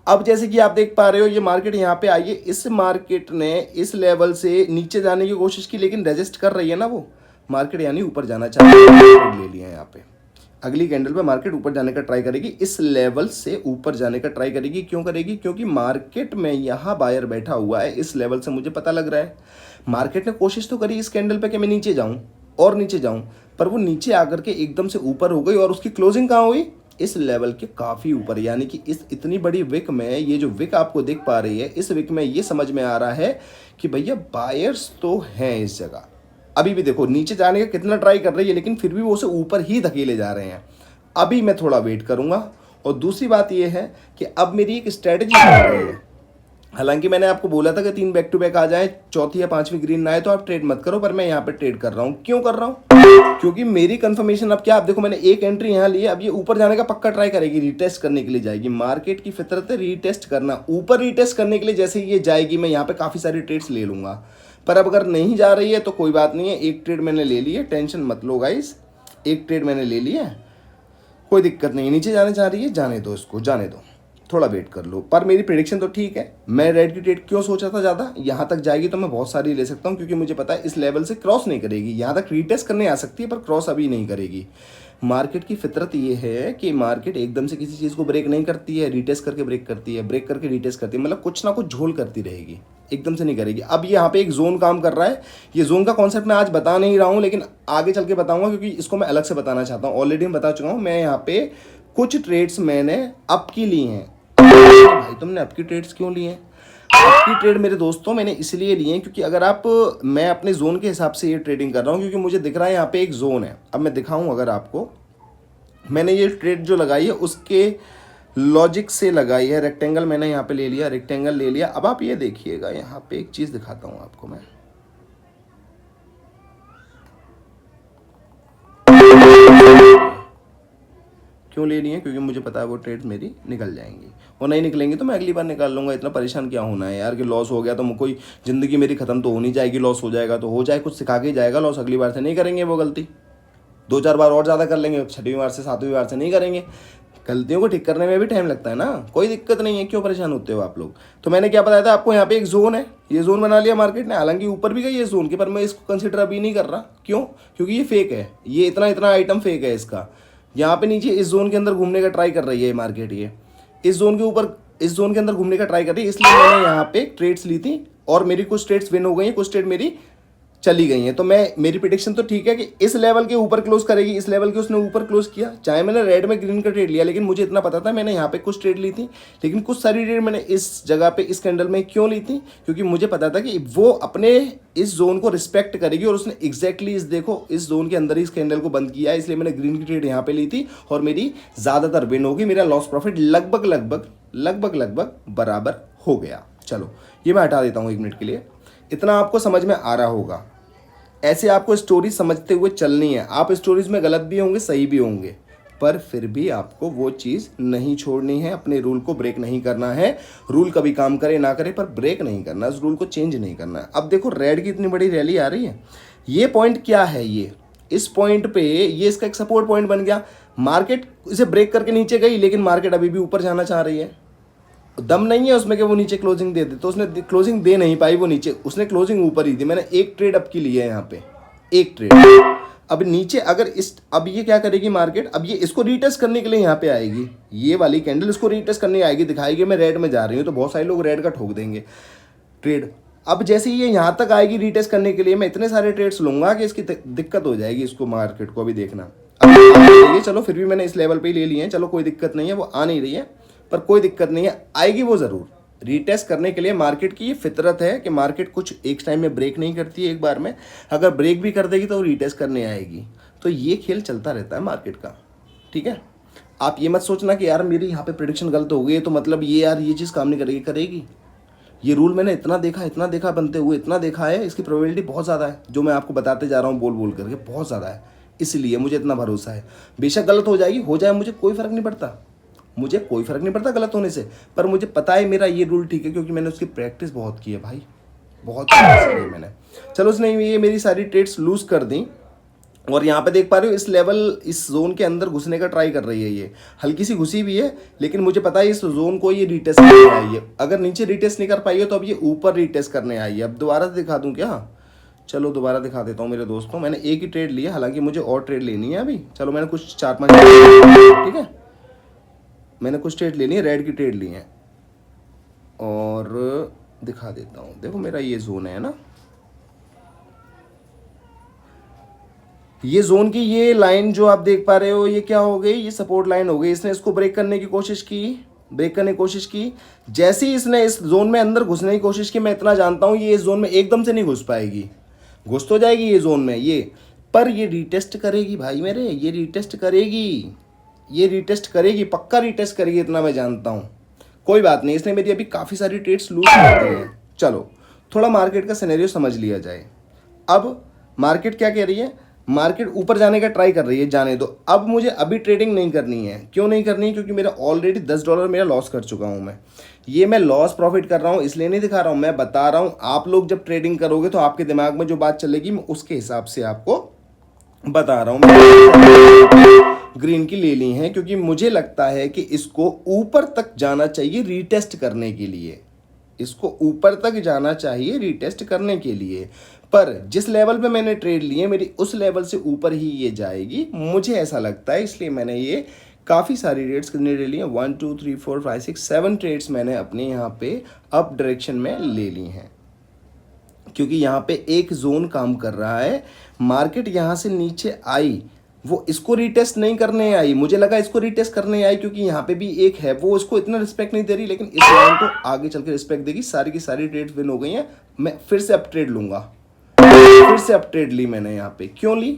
अब जैसे कि आप देख पा रहे हो ये मार्केट यहाँ पे आई है, इस मार्केट ने इस लेवल से नीचे जाने की कोशिश की, लेकिन रेजिस्ट कर रही है ना वो मार्केट, यानी ऊपर जाना चाहिए। ले लिया है यहाँ पे, अगली कैंडल पे मार्केट ऊपर जाने का ट्राई करेगी, इस लेवल से ऊपर जाने का ट्राई करेगी। क्यों करेगी? क्योंकि मार्केट में यहाँ बायर बैठा हुआ है, इस लेवल से मुझे पता लग रहा है। मार्केट ने कोशिश तो करी इस कैंडल पे कि मैं नीचे जाऊं और नीचे जाऊं, पर वो नीचे आकर के एकदम से ऊपर हो गई, और उसकी क्लोजिंग कहाँ हुई? इस लेवल के काफ़ी ऊपर। यानी कि इस इतनी बड़ी विक में, ये जो विक आपको दिख पा रही है, इस विक में ये समझ में आ रहा है कि भैया बायर्स तो हैं इस जगह। अभी भी देखो नीचे जाने का कितना ट्राई कर रही है, लेकिन फिर भी वो उसे ऊपर ही धकेले जा रहे हैं। अभी मैं थोड़ा वेट करूंगा। और दूसरी बात ये है कि अब मेरी एक स्ट्रेटजी बन रही है। हालांकि मैंने आपको बोला था कि 3 बैक टू बैक आ जाए, चौथी या 5वीं ग्रीन ना आए तो आप ट्रेड मत करो, पर मैं यहाँ पे ट्रेड कर रहा हूँ। क्यों कर रहा हूँ? क्योंकि मेरी कंफर्मेशन अब क्या, आप देखो मैंने एक एंट्री यहाँ ली है, अब ये ऊपर जाने का पक्का ट्राई करेगी, रीटेस्ट करने के लिए जाएगी। मार्केट की फितरत है रीटेस्ट करना, ऊपर रीटेस्ट करने के लिए जैसे ये जाएगी मैं यहाँ पे काफ़ी सारी ट्रेड्स ले लूँगा। पर अब अगर नहीं जा रही है तो कोई बात नहीं है, एक ट्रेड मैंने ले ली है, टेंशन मत लो गाइस, एक ट्रेड मैंने ले ली है, कोई दिक्कत नहीं। नीचे जाने चाह रही है, जाने दो इसको, जाने दो, थोड़ा वेट कर लो। पर मेरी प्रेडिक्शन तो ठीक है। मैं रेड की ट्रेड क्यों सोचा था ज़्यादा, यहाँ तक जाएगी तो मैं बहुत सारी ले सकता हूँ, क्योंकि मुझे पता है इस लेवल से क्रॉस नहीं करेगी। यहाँ तक रीटेस्ट करने आ सकती है पर क्रॉस अभी नहीं करेगी। मार्केट की फितरत ये है कि मार्केट एकदम से किसी चीज़ को ब्रेक नहीं करती है, रीटेस्ट करके ब्रेक करती है, ब्रेक करके रीटेस्ट करती है, मतलब कुछ ना कुछ झोल करती रहेगी, एकदम से नहीं करेगी। अब यहाँ पे एक जोन काम कर रहा है, ये जोन का कॉन्सेप्ट मैं आज बता नहीं रहा हूँ, लेकिन आगे चल के बताऊंगा, क्योंकि इसको मैं अलग से बताना चाहता हूँ। ऑलरेडी मैं बता चुका हूँ, मैं यहाँ पे कुछ ट्रेड्स मैंने अप की ली हैं। भाई तुमने अप की ट्रेड्स क्यों ली हैं? अप की ट्रेड मेरे दोस्तों मैंने इसलिए लिए हैं क्योंकि अगर आप, मैं अपने जोन के हिसाब से ये ट्रेडिंग कर रहा हूँ, क्योंकि मुझे दिख रहा है यहाँ पे एक जोन है। अब मैं दिखाऊँ अगर आपको, मैंने ये ट्रेड जो लगाई है उसके लॉजिक से लगाई है। रेक्टेंगल मैंने यहाँ पे ले लिया, रेक्टेंगल ले लिया। अब आप ये देखिएगा, यहाँ पे एक चीज़ दिखाता हूँ आपको मैं, क्यों ले ली है? क्योंकि मुझे पता है वो ट्रेड्स मेरी निकल जाएंगी, और नहीं निकलेंगी तो मैं अगली बार निकाल लूँगा। इतना परेशान क्या होना है यार कि लॉस हो गया तो कोई ज़िंदगी मेरी ख़त्म तो हो नहीं जाएगी। लॉस हो जाएगा तो हो जाए, कुछ सिखा के ही जाएगा लॉस। अगली बार से नहीं करेंगे वो गलती, 2-4 बार और ज़्यादा कर लेंगे, 6वीं बार से 7वीं बार से नहीं करेंगे। गलतियों को ठीक करने में भी टाइम लगता है ना, कोई दिक्कत नहीं है, क्यों परेशान होते हो आप लोग। तो मैंने क्या बताया था आपको, यहाँ पे एक जोन है, ये जोन बना लिया मार्केट ने। हालांकि ऊपर भी गई है जोन के, पर मैं इसको कंसिडर अभी नहीं कर रहा। क्यों? क्योंकि ये फेक है, ये इतना इतना आइटम फेक है इसका। यहाँ पे नीचे इस जोन के अंदर घूमने का ट्राई कर रही है मार्केट, ये इस जोन के ऊपर, इस जोन के अंदर घूमने का ट्राई कर रही है। इसलिए मैंने यहाँ पे ट्रेड्स ली थी और मेरी कुछ ट्रेड्स विन हो गई हैं, कुछ ट्रेड मेरी चली गई हैं। तो मेरी प्रेडिक्शन तो ठीक है कि इस लेवल के ऊपर क्लोज करेगी। इस लेवल के उसने ऊपर क्लोज किया, चाहे मैंने रेड में ग्रीन का ट्रेड लिया, लेकिन मुझे इतना पता था। मैंने यहाँ पे कुछ ट्रेड ली थी, लेकिन कुछ सारी ट्रेड मैंने इस जगह पे इस कैंडल में क्यों ली थी? क्योंकि मुझे पता था कि वो अपने इस जोन को रिस्पेक्ट करेगी, और उसने एग्जैक्टली इस देखो इस जोन के अंदर ही इस कैंडल को बंद किया है। इसलिए मैंने ग्रीन की ट्रेड यहाँ पे ली थी और मेरी ज़्यादातर विन होगी। मेरा लॉस प्रॉफिट लगभग बराबर हो गया। चलो ये मैं हटा देता हूँ 1 मिनट के लिए। इतना आपको समझ में आ रहा होगा। ऐसे आपको स्टोरी समझते हुए चलनी है। आप स्टोरीज में गलत भी होंगे, सही भी होंगे, पर फिर भी आपको वो चीज़ नहीं छोड़नी है, अपने रूल को ब्रेक नहीं करना है। रूल कभी काम करे ना करे, पर ब्रेक नहीं करना, उस रूल को चेंज नहीं करना है। अब देखो रेड की इतनी बड़ी रैली आ रही है, ये पॉइंट क्या है? ये इस पॉइंट पे ये इसका एक सपोर्ट पॉइंट बन गया। मार्केट इसे ब्रेक करके नीचे गई, लेकिन मार्केट अभी भी ऊपर जाना चाह रही है। दम नहीं है उसमें कि वो नीचे क्लोजिंग दे दे, तो उसने क्लोजिंग दे नहीं पाई, वो नीचे, उसने क्लोजिंग ऊपर ही दी। मैंने एक ट्रेड अप की ली है यहाँ पे, एक ट्रेड। अब नीचे अगर अब ये क्या करेगी मार्केट, अब ये इसको रीटेस्ट करने के लिए यहाँ पे आएगी, ये वाली कैंडल इसको रीटेस्ट करने आएगी, दिखाएगी मैं रेड में जा रही हूँ, तो बहुत सारे लोग रेड का ठोक देंगे ट्रेड। अब जैसे ही ये यहाँ तक आएगी रीटेस्ट करने के लिए, मैं इतने सारे ट्रेड्स लूंगा कि इसकी दिक्कत हो जाएगी इसको, मार्केट को। अभी देखना, अब चलो फिर भी मैंने इस लेवल पे ही ले लिए हैं, चलो कोई दिक्कत नहीं है, वो आ नहीं रही है, पर कोई दिक्कत नहीं है, आएगी वो ज़रूर। रीटेस्ट करने के लिए मार्केट की ये फितरत है कि मार्केट कुछ एक टाइम में ब्रेक नहीं करती है एक बार में। अगर ब्रेक भी कर देगी तो वो रीटेस्ट करने आएगी। तो ये खेल चलता रहता है मार्केट का, ठीक है। आप ये मत सोचना कि यार मेरी यहाँ पे प्रेडिक्शन गलत हो गई है तो मतलब ये यार ये चीज़ काम नहीं करेगी, करेगी। ये रूल मैंने इतना देखा बनते हुए, इतना देखा है, इसकी प्रोबेबिलिटी बहुत ज़्यादा है। जो मैं आपको बताते जा रहा हूँ बोल बोल करके, बहुत ज़्यादा है, इसलिए मुझे इतना भरोसा है। बेशक गलत हो जाएगी, हो जाए, मुझे कोई फ़र्क नहीं पड़ता, मुझे कोई फ़र्क नहीं पड़ता गलत होने से। पर मुझे पता है मेरा ये रूल ठीक है, क्योंकि मैंने उसकी प्रैक्टिस बहुत की है भाई, बहुत प्रैक्टिस की है मैंने। चलो उसने ये मेरी सारी ट्रेड्स लूज़ कर दी, और यहाँ पे देख पा रहे हो इस लेवल, इस जोन के अंदर घुसने का ट्राई कर रही है। ये हल्की सी घुसी भी है, लेकिन मुझे पता है इस जोन को ये रीटेस्ट करने आई है। अगर नीचे रीटेस्ट नहीं कर पाई है तो अब ये ऊपर रीटेस्ट करने आई है। अब दोबारा दिखा दूँ क्या? चलो दोबारा दिखा देता हूँ मेरे दोस्तों। मैंने एक ही ट्रेड लिया, हालांकि मुझे और ट्रेड लेनी है अभी। चलो मैंने कुछ 4-5, ठीक है, मैंने कुछ ट्रेड लेनी है, रेड की ट्रेड ली है, और दिखा देता हूँ। देखो मेरा ये जोन है ना, ये जोन की ये लाइन जो आप देख पा रहे हो, ये क्या हो गई? ये सपोर्ट लाइन हो गई। इसने इसको ब्रेक करने की कोशिश की, ब्रेक करने की कोशिश की। जैसे ही इसने इस जोन में अंदर घुसने की कोशिश की, मैं इतना जानता हूँ ये इस जोन में एकदम से नहीं घुस पाएगी, घुस तो जाएगी ये जोन में ये, पर ये रीटेस्ट करेगी भाई मेरे, ये रीटेस्ट करेगी, ये रीटेस्ट करेगी, पक्का रीटेस्ट करेगी, इतना मैं जानता हूँ। कोई बात नहीं, इसने मेरी अभी काफ़ी सारी ट्रेड्स लूज कर दी हैं। चलो थोड़ा मार्केट का सिनेरियो समझ लिया जाए। अब मार्केट क्या कह रही है? मार्केट ऊपर जाने का ट्राई कर रही है, जाने दो। अब मुझे अभी ट्रेडिंग नहीं करनी है। क्यों नहीं करनी है? क्योंकि मेरा ऑलरेडी $10 मेरा लॉस कर चुका हूँ मैं। ये मैं लॉस प्रॉफिट कर रहा हूँ इसलिए नहीं दिखा रहा हूँ, मैं बता रहा हूँ। आप लोग जब ट्रेडिंग करोगे तो आपके दिमाग में जो बात चलेगी, मैं उसके हिसाब से आपको बता रहा हूँ। ग्रीन की ले ली है क्योंकि मुझे लगता है कि इसको ऊपर तक जाना चाहिए रीटेस्ट करने के लिए, इसको ऊपर तक जाना चाहिए रीटेस्ट करने के लिए। पर जिस लेवल पे मैंने ट्रेड लिए, मेरी उस लेवल से ऊपर ही ये जाएगी, मुझे ऐसा लगता है। इसलिए मैंने ये काफ़ी सारी ट्रेड्स कितने ले ली हैं, 1 2 3 4 5 6 7 ट्रेड्स मैंने अपने यहाँ पे अप डायरेक्शन में ले ली हैं, क्योंकि यहाँ पे एक जोन काम कर रहा है। मार्केट यहाँ से नीचे आई, वो इसको रीटेस्ट नहीं करने आई, मुझे लगा इसको रीटेस्ट करने आई, क्योंकि यहाँ पे भी एक है, वो उसको इतना रिस्पेक्ट नहीं दे रही, लेकिन इस लाइन को आगे चल के रिस्पेक्ट देगी। सारी की सारी ट्रेड्स विन हो गई हैं। मैं फिर से अप ट्रेड लूंगा, फिर से अप ट्रेड ली मैंने यहाँ पे। क्यों ली?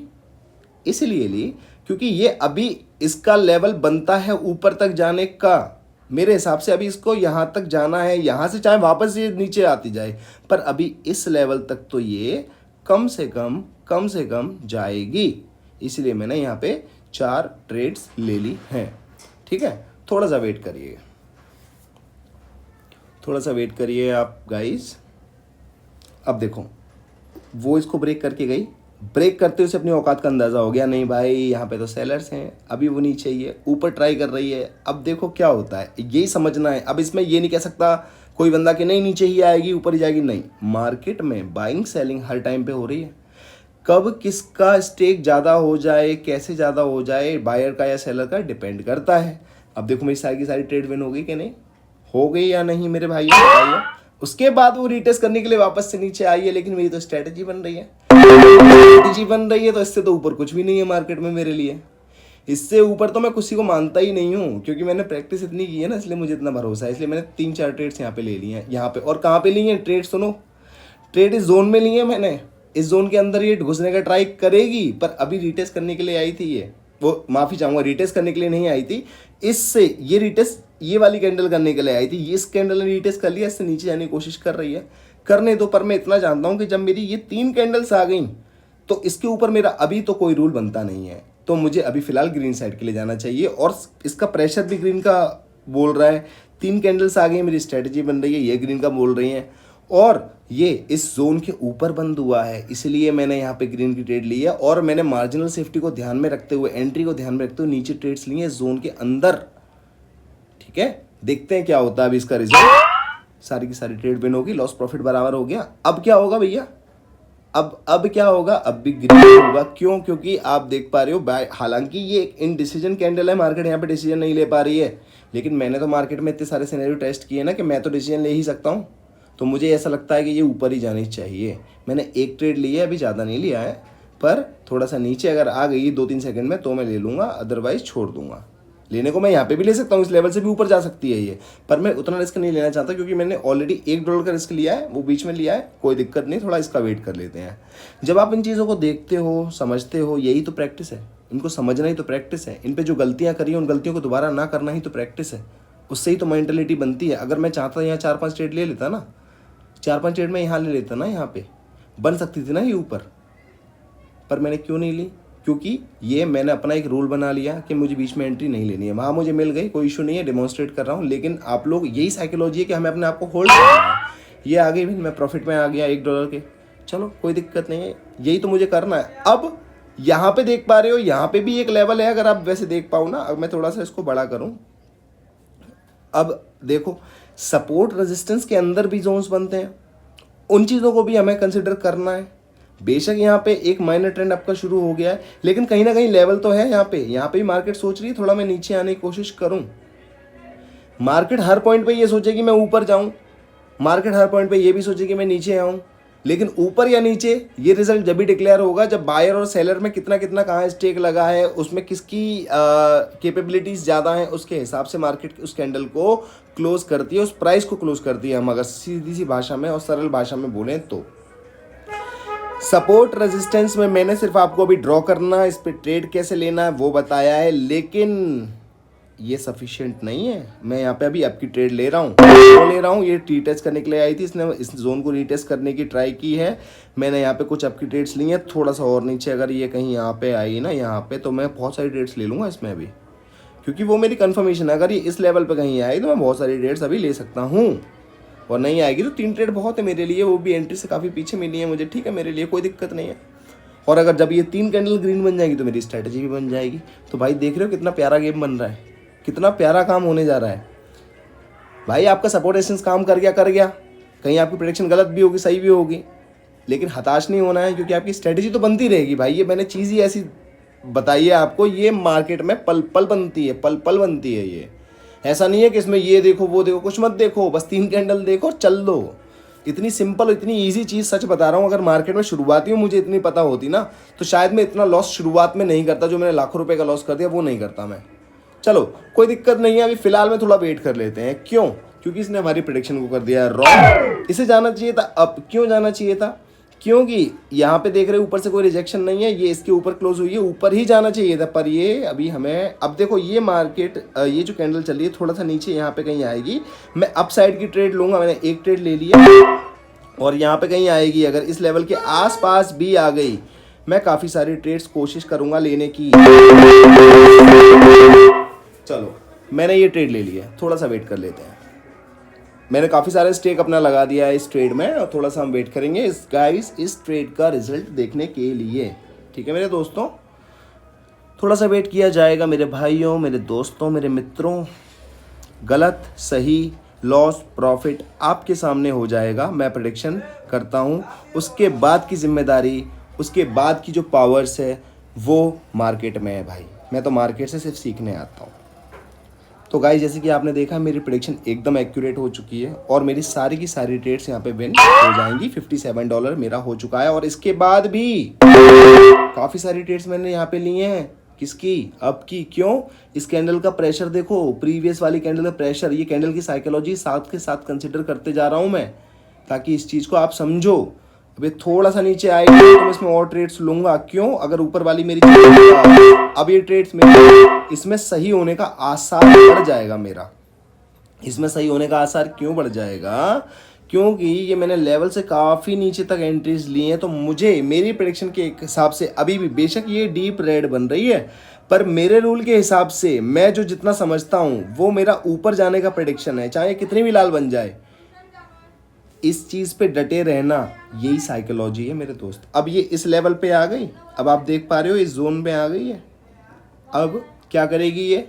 इसलिए ली क्योंकि ये अभी इसका लेवल बनता है ऊपर तक जाने का। मेरे हिसाब से अभी इसको यहाँ तक जाना है, यहाँ से चाहे वापस ये नीचे आती जाए, पर अभी इस लेवल तक तो ये कम से कम जाएगी। इसलिए मैंने यहाँ पे 4 ट्रेड्स ले ली हैं। ठीक है, थोड़ा सा वेट करिए आप गाइस। अब देखो वो इसको ब्रेक करके गई, ब्रेक करते उसे अपनी औकात का अंदाज़ा हो गया, नहीं भाई यहाँ पे तो सेलर्स हैं, अभी वो नीचे ही है, ऊपर ट्राई कर रही है। अब देखो क्या होता है, यही समझना है। अब इसमें ये नहीं कह सकता कोई बंदा कि नहीं नीचे ही आएगी ऊपर ही जाएगी, नहीं। मार्केट में बाइंग सेलिंग हर टाइम पे हो रही है। कब किसका स्टेक ज़्यादा हो जाए, कैसे ज़्यादा हो जाए, बायर का या सेलर का डिपेंड करता है। अब देखो मेरी सारी की सारी ट्रेड विन हो गई कि नहीं, हो गई या नहीं मेरे भाई बताइए। उसके बाद वो रिटेस्ट करने के लिए वापस से नीचे आई है, लेकिन मेरी तो स्ट्रेटजी बन रही है। तो इससे तो ऊपर कुछ भी नहीं है मार्केट में मेरे लिए। इससे ऊपर तो मैं किसी को मानता ही नहीं हूँ, क्योंकि मैंने प्रैक्टिस इतनी की है ना, इसलिए मुझे इतना भरोसा है। इसलिए मैंने 3-4 ट्रेड्स यहाँ पे ले लिए हैं। यहाँ पे और कहाँ पे ली हैं ट्रेड, सुनो, ट्रेड इस जोन में ली है मैंने। इस जोन के अंदर ये घुसने का ट्राई करेगी, पर अभी रिटेस्ट करने के लिए आई थी ये, वो माफ़ी चाहूँगा, रिटेस्ट करने के लिए नहीं आई थी। इससे ये रिटेस्ट ये वाली कैंडल करने के लिए आई थी, ये इस कैंडल ने रिटेस्ट कर लिया, इससे नीचे जाने की कोशिश कर रही है, करने दो। पर मैं इतना जानता हूँ कि जब मेरी ये 3 कैंडल्स आ गई तो इसके ऊपर मेरा अभी तो कोई रूल बनता नहीं है, तो मुझे अभी फिलहाल ग्रीन साइड के लिए जाना चाहिए। और इसका प्रेशर भी ग्रीन का बोल रहा है। 3 कैंडल्स आ गई, मेरी स्ट्रेटजी बन रही है, ये ग्रीन का बोल रही हैं, और ये इस जोन के ऊपर बंद हुआ है, इसलिए मैंने यहाँ पे ग्रीन की ट्रेड ली है। और मैंने मार्जिनल सेफ्टी को ध्यान में रखते हुए, एंट्री को ध्यान में रखते हुए नीचे ट्रेड्स लिए इस जोन के अंदर। ठीक है, देखते हैं क्या होता है अभी इसका रिजल्ट। सारी की सारी ट्रेड विन होगी, लॉस प्रॉफिट बराबर हो गया। अब क्या होगा भैया, अब क्या होगा, अब भी ग्रीन होगा। क्यों, क्योंकि आप देख पा रहे हो, हालांकि ये एक इनडिसीजन कैंडल है, मार्केट यहाँ पे डिसीजन नहीं ले पा रही है, लेकिन मैंने तो मार्केट में इतने सारे सिनेरियो टेस्ट किए ना कि मैं तो डिसीजन ले ही सकता हूँ। तो मुझे ऐसा लगता है कि ये ऊपर ही जानी चाहिए। मैंने एक ट्रेड ली है, अभी ज़्यादा नहीं लिया है, पर थोड़ा सा नीचे अगर आ गई 2-3 सेकंड में तो मैं ले लूँगा, अदरवाइज छोड़ दूंगा। लेने को मैं यहाँ पे भी ले सकता हूँ, इस लेवल से भी ऊपर जा सकती है ये, पर मैं उतना रिस्क नहीं लेना चाहता, क्योंकि मैंने ऑलरेडी $1 का रिस्क लिया है, वो बीच में लिया है, कोई दिक्कत नहीं, थोड़ा इसका वेट कर लेते हैं। जब आप इन चीज़ों को देखते हो, समझते हो, यही तो प्रैक्टिस है, इनको समझना ही तो प्रैक्टिस है। इन पर जो गलतियाँ करी उन गलतियों को दोबारा ना करना ही तो प्रैक्टिस है, उससे ही तो मेंटलिटी बनती है। अगर मैं चाहता यहाँ 4-5 ट्रेड ले लेता ना, 4-5 ट्रेड में यहाँ ले लेता ना, यहाँ पे बन सकती थी ना ये ऊपर, पर मैंने क्यों नहीं ली, क्योंकि ये मैंने अपना एक रूल बना लिया कि मुझे बीच में एंट्री नहीं लेनी है। वहाँ मुझे मिल गई, कोई इशू नहीं है, डेमोन्स्ट्रेट कर रहा हूँ। लेकिन आप लोग, यही साइकोलॉजी है कि हमें अपने आप को होल्ड करना है। ये आ गई भी, मैं प्रॉफिट में आ गया $1 के, चलो कोई दिक्कत नहीं है, यही तो मुझे करना है। अब यहाँ पे देख पा रहे हो, यहाँ पे भी एक लेवल है, अगर आप वैसे देख पाओ ना। अब मैं थोड़ा सा इसको बड़ा करूँ, अब देखो सपोर्ट रेजिस्टेंस के अंदर भी जोन्स बनते हैं, उन चीज़ों को भी हमें कंसिडर करना है। बेशक यहाँ पे एक माइनर ट्रेंड आपका शुरू हो गया है, लेकिन कहीं ना कहीं लेवल तो है यहाँ पे भी मार्केट सोच रही है थोड़ा मैं नीचे आने की कोशिश करूँ। मार्केट हर पॉइंट पे ये सोचे कि मैं ऊपर जाऊँ, मार्केट हर पॉइंट पे ये भी सोचे कि मैं नीचे आऊँ, लेकिन ऊपर या नीचे ये रिजल्ट जब भी डिक्लेयर होगा जब बायर और सेलर में कितना कितना कहाँ स्टेक लगा है, उसमें किसकी कैपेबिलिटीज़ ज़्यादा हैं, उसके हिसाब से मार्केट उस कैंडल को क्लोज करती है, उस प्राइस को क्लोज करती है। हम अगर सीधी सी भाषा में और सरल भाषा में बोलें तो सपोर्ट रेजिस्टेंस में मैंने सिर्फ आपको अभी ड्रॉ करना, इस पर ट्रेड कैसे लेना है वो बताया है, लेकिन ये सफिशिएंट नहीं है। मैं यहाँ पे अभी आपकी ट्रेड ले रहा हूँ, क्यों ले रहा हूँ, ये रीटेस्ट करने के लिए आई थी, इसने इस जोन को रीटेस्ट करने की ट्राई की है। मैंने यहाँ पे कुछ आपकी ट्रेड्स ली हैं, थोड़ा सा और नीचे अगर ये कहीं यहाँ पे आई ना, यहाँ पे, तो मैं बहुत सारी ट्रेड्स ले लूँगा इसमें अभी, क्योंकि वो मेरी कन्फर्मेशन है। अगर ये इस लेवल पर कहीं आई तो मैं बहुत सारी ट्रेड्स अभी ले सकता हूँ, और नहीं आएगी तो 3 ट्रेड बहुत है मेरे लिए, वो भी एंट्री से काफ़ी पीछे मिली है मुझे, ठीक है, मेरे लिए कोई दिक्कत नहीं है। और अगर जब ये 3 कैंडल ग्रीन बन जाएगी तो मेरी स्ट्रैटेजी भी बन जाएगी। तो भाई देख रहे हो कितना प्यारा गेम बन रहा है, कितना प्यारा काम होने जा रहा है भाई। आपका सपोर्ट रेजिस्टेंस काम कर गया, कहीं आपकी प्रेडिक्शन गलत भी होगी, सही भी होगी, लेकिन हताश नहीं होना है, क्योंकि आपकी स्ट्रैटेजी तो बनती रहेगी भाई। ये मैंने चीज़ ही ऐसी बताई है आपको, ये मार्केट में पल पल बनती है, पल पल बनती है। ये ऐसा नहीं है कि इसमें ये देखो वो देखो, कुछ मत देखो, बस 3 कैंडल देखो, चल दो। इतनी सिंपल, इतनी इजी चीज़, सच बता रहा हूँ, अगर मार्केट में शुरुआती में मुझे इतनी पता होती ना तो शायद मैं इतना लॉस शुरुआत में नहीं करता, जो मैंने लाखों रुपए का लॉस कर दिया वो नहीं करता मैं। चलो कोई दिक्कत नहीं है, अभी फिलहाल में थोड़ा वेट कर लेते हैं। क्यों, क्योंकि इसने हमारी प्रेडिक्शन को कर दिया रॉन्ग। इसे जाना चाहिए था। अब क्यों जाना चाहिए था, क्योंकि यहाँ पे देख रहे ऊपर से कोई रिजेक्शन नहीं है, ये इसके ऊपर क्लोज हुई है, ऊपर ही जाना चाहिए था, पर ये अभी हमें, अब देखो ये मार्केट, ये जो कैंडल चल रही है थोड़ा सा नीचे यहाँ पे कहीं आएगी, मैं अप साइड की ट्रेड लूंगा, मैंने एक ट्रेड ले लिया, और यहाँ पे कहीं आएगी, अगर इस लेवल के आसपास भी आ गई मैं काफ़ी सारी ट्रेड्स कोशिश करूँगा लेने की। चलो मैंने ये ट्रेड ले लिया है, थोड़ा सा वेट कर लेते हैं। मैंने काफ़ी सारे स्टेक अपना लगा दिया है इस ट्रेड में और थोड़ा सा हम वेट करेंगे इस ट्रेड का रिजल्ट देखने के लिए। ठीक है मेरे दोस्तों, थोड़ा सा वेट किया जाएगा मेरे भाइयों, मेरे दोस्तों, मेरे मित्रों। गलत सही लॉस प्रॉफिट आपके सामने हो जाएगा, मैं प्रेडिक्शन करता हूँ। उसके बाद की जिम्मेदारी, उसके बाद की जो पावर्स है वो मार्केट में है भाई। मैं तो मार्केट से सिर्फ सीखने आता हूँ। तो गाइस जैसे कि आपने देखा मेरी प्रेडिक्शन एकदम एक्यूरेट हो चुकी है और मेरी सारी की सारी ट्रेड्स यहाँ पे विन हो जाएंगी। $57 मेरा हो चुका है और इसके बाद भी काफ़ी सारी ट्रेड्स मैंने यहाँ पे लिए हैं। किसकी? अब की। क्यों? इस कैंडल का प्रेशर देखो, प्रीवियस वाली कैंडल का प्रेशर, ये कैंडल की साइकोलॉजी साथ के साथ कंसिडर करते जा रहा हूँ मैं, ताकि इस चीज़ को आप समझो। अभी थोड़ा सा नीचे आएगा तो मैं इसमें और ट्रेड्स लूंगा। क्यों? अगर ऊपर वाली मेरी अब ये ट्रेड्स मेरे इसमें सही होने का आसार बढ़ जाएगा मेरा। इसमें सही होने का आसार क्यों बढ़ जाएगा? क्योंकि ये मैंने लेवल से काफ़ी नीचे तक एंट्रीज ली हैं, तो मुझे मेरी प्रेडिक्शन के हिसाब से अभी भी बेशक ये डीप रेड बन रही है, पर मेरे रूल के हिसाब से मैं जो जितना समझता हूँ वो मेरा ऊपर जाने का प्रेडिक्शन है, चाहे कितनी भी लाल बन जाए। इस चीज़ पे डटे रहना, यही साइकोलॉजी है मेरे दोस्त। अब ये इस लेवल पे आ गई, अब आप देख पा रहे हो इस जोन पे आ गई है। अब क्या करेगी ये?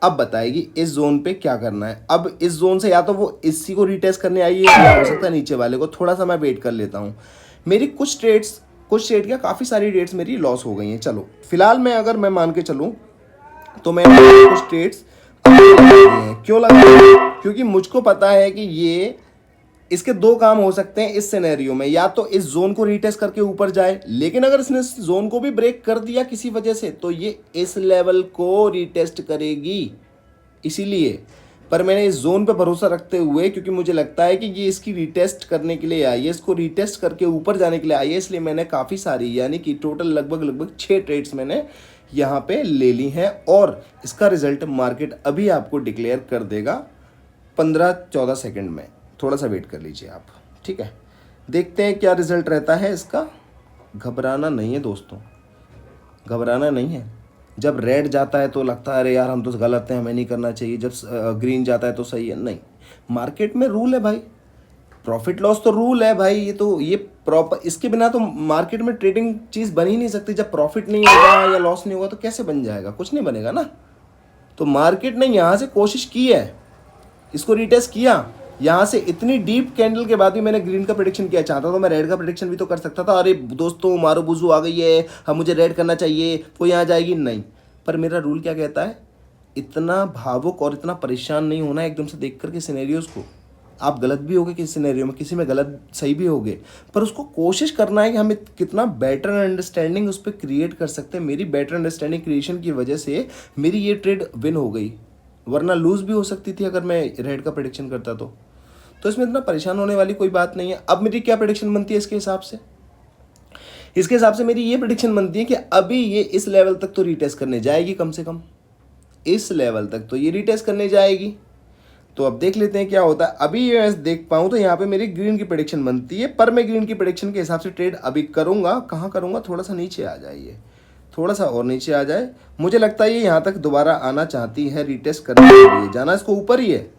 अब बताएगी इस जोन पे क्या करना है। अब इस जोन से या तो वो इसी को रीटेस्ट करने आई है या हो सकता है नीचे वाले को। थोड़ा सा मैं वेट कर लेता हूँ। मेरी कुछ ट्रेड क्या काफ़ी सारी ट्रेड्स मेरी लॉस हो गई हैं। चलो फिलहाल मैं अगर मैं मान के चलूँ तो मैंने कुछ ट्रेड्स क्यों लगा? क्योंकि मुझको पता है कि ये इसके दो काम हो सकते हैं इस सिनेरियो में, या तो इस जोन को रीटेस्ट करके ऊपर जाए, लेकिन अगर इसने इस जोन को भी ब्रेक कर दिया किसी वजह से तो ये इस लेवल को रीटेस्ट करेगी। इसीलिए पर मैंने इस जोन पे भरोसा रखते हुए, क्योंकि मुझे लगता है कि ये इसकी रीटेस्ट करने के लिए आई है, इसको रीटेस्ट करके ऊपर जाने के लिए आई है, इसलिए मैंने काफ़ी सारी यानी कि टोटल लगभग 6 ट्रेड्स मैंने यहाँ पे ले ली हैं और इसका रिजल्ट मार्केट अभी आपको डिक्लेयर कर देगा 15-14 सेकेंड में। थोड़ा सा वेट कर लीजिए आप, ठीक है? देखते हैं क्या रिजल्ट रहता है इसका। घबराना नहीं है दोस्तों, घबराना नहीं है। जब रेड जाता है तो लगता है अरे यार हम तो गलत हैं, हमें नहीं करना चाहिए। जब ग्रीन जाता है तो सही है। नहीं, मार्केट में रूल है भाई, प्रॉफिट लॉस तो रूल है भाई। ये प्रॉपर, इसके बिना तो मार्केट में ट्रेडिंग चीज़ बन ही नहीं सकती। जब प्रॉफिट नहीं होगा या लॉस नहीं होगा तो कैसे बन जाएगा? कुछ नहीं बनेगा ना। तो मार्केट ने यहाँ से कोशिश की है, इसको रिटेस्ट किया। यहाँ से इतनी डीप कैंडल के बाद भी मैंने ग्रीन का प्रेडिक्शन किया। चाहता तो मैं रेड का प्रेडिक्शन भी तो कर सकता था। अरे दोस्तों मारो बुजू आ गई है, अब मुझे रेड करना चाहिए, वो यहाँ जाएगी। नहीं, पर मेरा रूल क्या कहता है, इतना भावुक और इतना परेशान नहीं होना एकदम से देख करके सिनेरियोज को। आप गलत भी होगे किसी सिनेरियो में, किसी में गलत सही भी होगे, पर उसको कोशिश करना है कि हम कितना बेटर अंडरस्टैंडिंग उस पर क्रिएट कर सकते हैं। मेरी बेटर अंडरस्टैंडिंग क्रिएशन की वजह से मेरी ये ट्रेड विन हो गई, वरना लूज भी हो सकती थी अगर मैं रेड का प्रेडिक्शन करता तो इसमें इतना परेशान होने वाली कोई बात नहीं है। अब मेरी क्या प्रेडिक्शन बनती है इसके हिसाब से? इसके हिसाब से मेरी ये प्रेडिक्शन बनती है कि अभी ये इस लेवल तक तो रीटेस्ट करने जाएगी, कम से कम इस लेवल तक तो ये रीटेस्ट करने जाएगी। तो अब देख लेते हैं क्या होता है। अभी ये मैं देख पाऊँ तो यहाँ पे मेरी ग्रीन की प्रेडिक्शन बनती है, पर मैं ग्रीन की प्रेडिक्शन के हिसाब से ट्रेड अभी करूँगा। कहाँ करूँगा? थोड़ा सा नीचे आ जाइए, थोड़ा सा और नीचे आ जाए। मुझे लगता है ये यहाँ तक दोबारा आना चाहती है, रीटेस्ट करने के लिए। जाना इसको ऊपर ही है।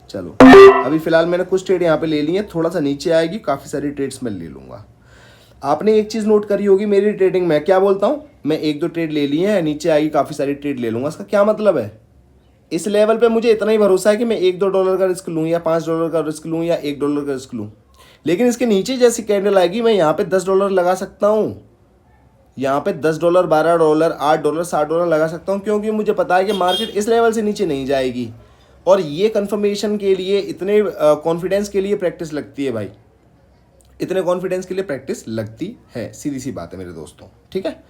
चलो अभी फिलहाल मैंने कुछ ट्रेड यहाँ पे ले ली है, थोड़ा सा नीचे आएगी, काफ़ी सारी ट्रेड्स मैं ले लूँगा। आपने एक चीज़ नोट करी होगी मेरी ट्रेडिंग में, क्या बोलता हूँ मैं, 1-2 ट्रेड ले ली है, नीचे आएगी काफ़ी सारी ट्रेड ले लूँगा। इसका क्या मतलब है? इस लेवल पे मुझे इतना ही भरोसा है कि मैं $1-2 का रिस्क लूँ या $5 का रिस्क लूँ या $1 का रिस्क लूँ, लेकिन इसके नीचे जैसी कैंडल आएगी मैं यहाँ पे $10 लगा सकता हूँ, यहाँ पे $10, $12, $8, $60 लगा सकता हूँ, क्योंकि मुझे पता है कि मार्केट इस लेवल से नीचे नहीं जाएगी। और ये कंफर्मेशन के लिए, इतने कॉन्फिडेंस के लिए प्रैक्टिस लगती है भाई, इतने कॉन्फिडेंस के लिए प्रैक्टिस लगती है, सीधी सी बात है मेरे दोस्तों, ठीक है?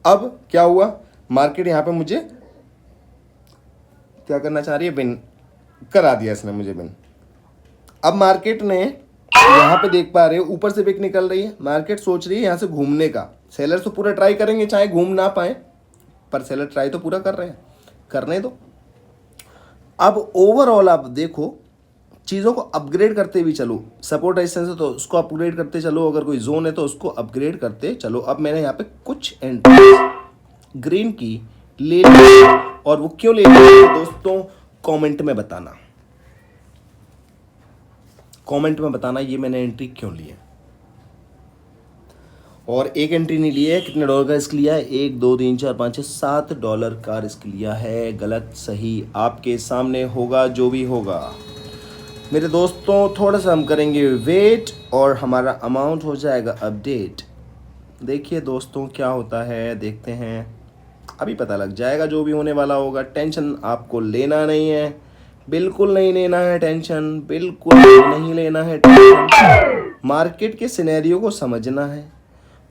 अब क्या हुआ, मार्केट यहाँ पे मुझे क्या करना चाह रही है, विन करा दिया इसने मुझे विन। अब मार्केट ने यहाँ पे देख पा रहे हो ऊपर से विक निकल रही है, मार्केट सोच रही है यहाँ से घूमने का। सेलर तो पूरा ट्राई करेंगे चाहे घूम ना पाए, पर सेलर ट्राई तो पूरा कर रहे हैं, करने दो। अब ओवरऑल आप देखो, चीज़ों को अपग्रेड करते भी चलो, सपोर्ट रेजिस्टेंस है तो उसको अपग्रेड करते चलो, अगर कोई जोन है तो उसको अपग्रेड करते चलो। अब मैंने यहाँ पे कुछ एंट्रीज ग्रीन की ले ली और वो क्यों ले लिया दोस्तों, कमेंट में बताना, कमेंट में बताना ये मैंने एंट्री क्यों ली है। और एक एंट्री नहीं ली है, कितने डॉलर का रिस्क लिया है, 1 2 3 4 5 6 7 डॉलर का रिस्क लिया है। गलत सही आपके सामने होगा जो भी होगा मेरे दोस्तों। थोड़ा सा हम करेंगे वेट और हमारा अमाउंट हो जाएगा अपडेट। देखिए दोस्तों क्या होता है, देखते हैं, अभी पता लग जाएगा जो भी होने वाला होगा। टेंशन आपको लेना नहीं है, बिल्कुल नहीं लेना है टेंशन, बिल्कुल नहीं लेना है टेंशन। मार्केट के सिनेरियो को समझना है,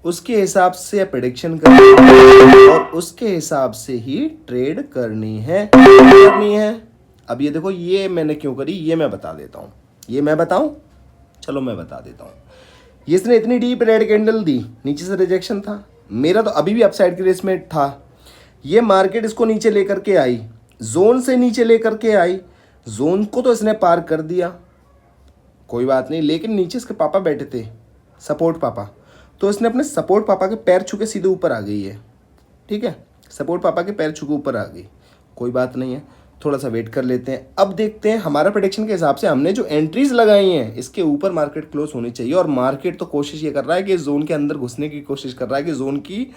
उसके हिसाब से प्रेडिक्शन करनी है और उसके हिसाब से ही ट्रेड करनी है। अब ये देखो, ये मैंने क्यों करी ये मैं बता देता हूँ। ये मैं बताऊँ, चलो मैं बता देता हूँ। ये इसने इतनी डीप रेड कैंडल दी, नीचे से रिजेक्शन था मेरा, तो अभी भी अपसाइड की रेस में था। ये मार्केट इसको नीचे लेकर के आई, जोन से नीचे लेकर के आई, जोन को तो इसने पार कर दिया, कोई बात नहीं, लेकिन नीचे इसके पापा बैठे थे, सपोर्ट पापा, तो इसने अपने सपोर्ट पापा के पैर छू के सीधे ऊपर आ गई है। ठीक है, सपोर्ट पापा के पैर छू के ऊपर आ गई, कोई बात नहीं है, थोड़ा सा वेट कर लेते हैं। अब देखते हैं हमारा प्रेडिक्शन के हिसाब से हमने जो एंट्रीज लगाई हैं इसके ऊपर मार्केट क्लोज होनी चाहिए। और मार्केट तो कोशिश ये कर रहा है कि जोन के अंदर घुसने की कोशिश कर रहा है कि जोन की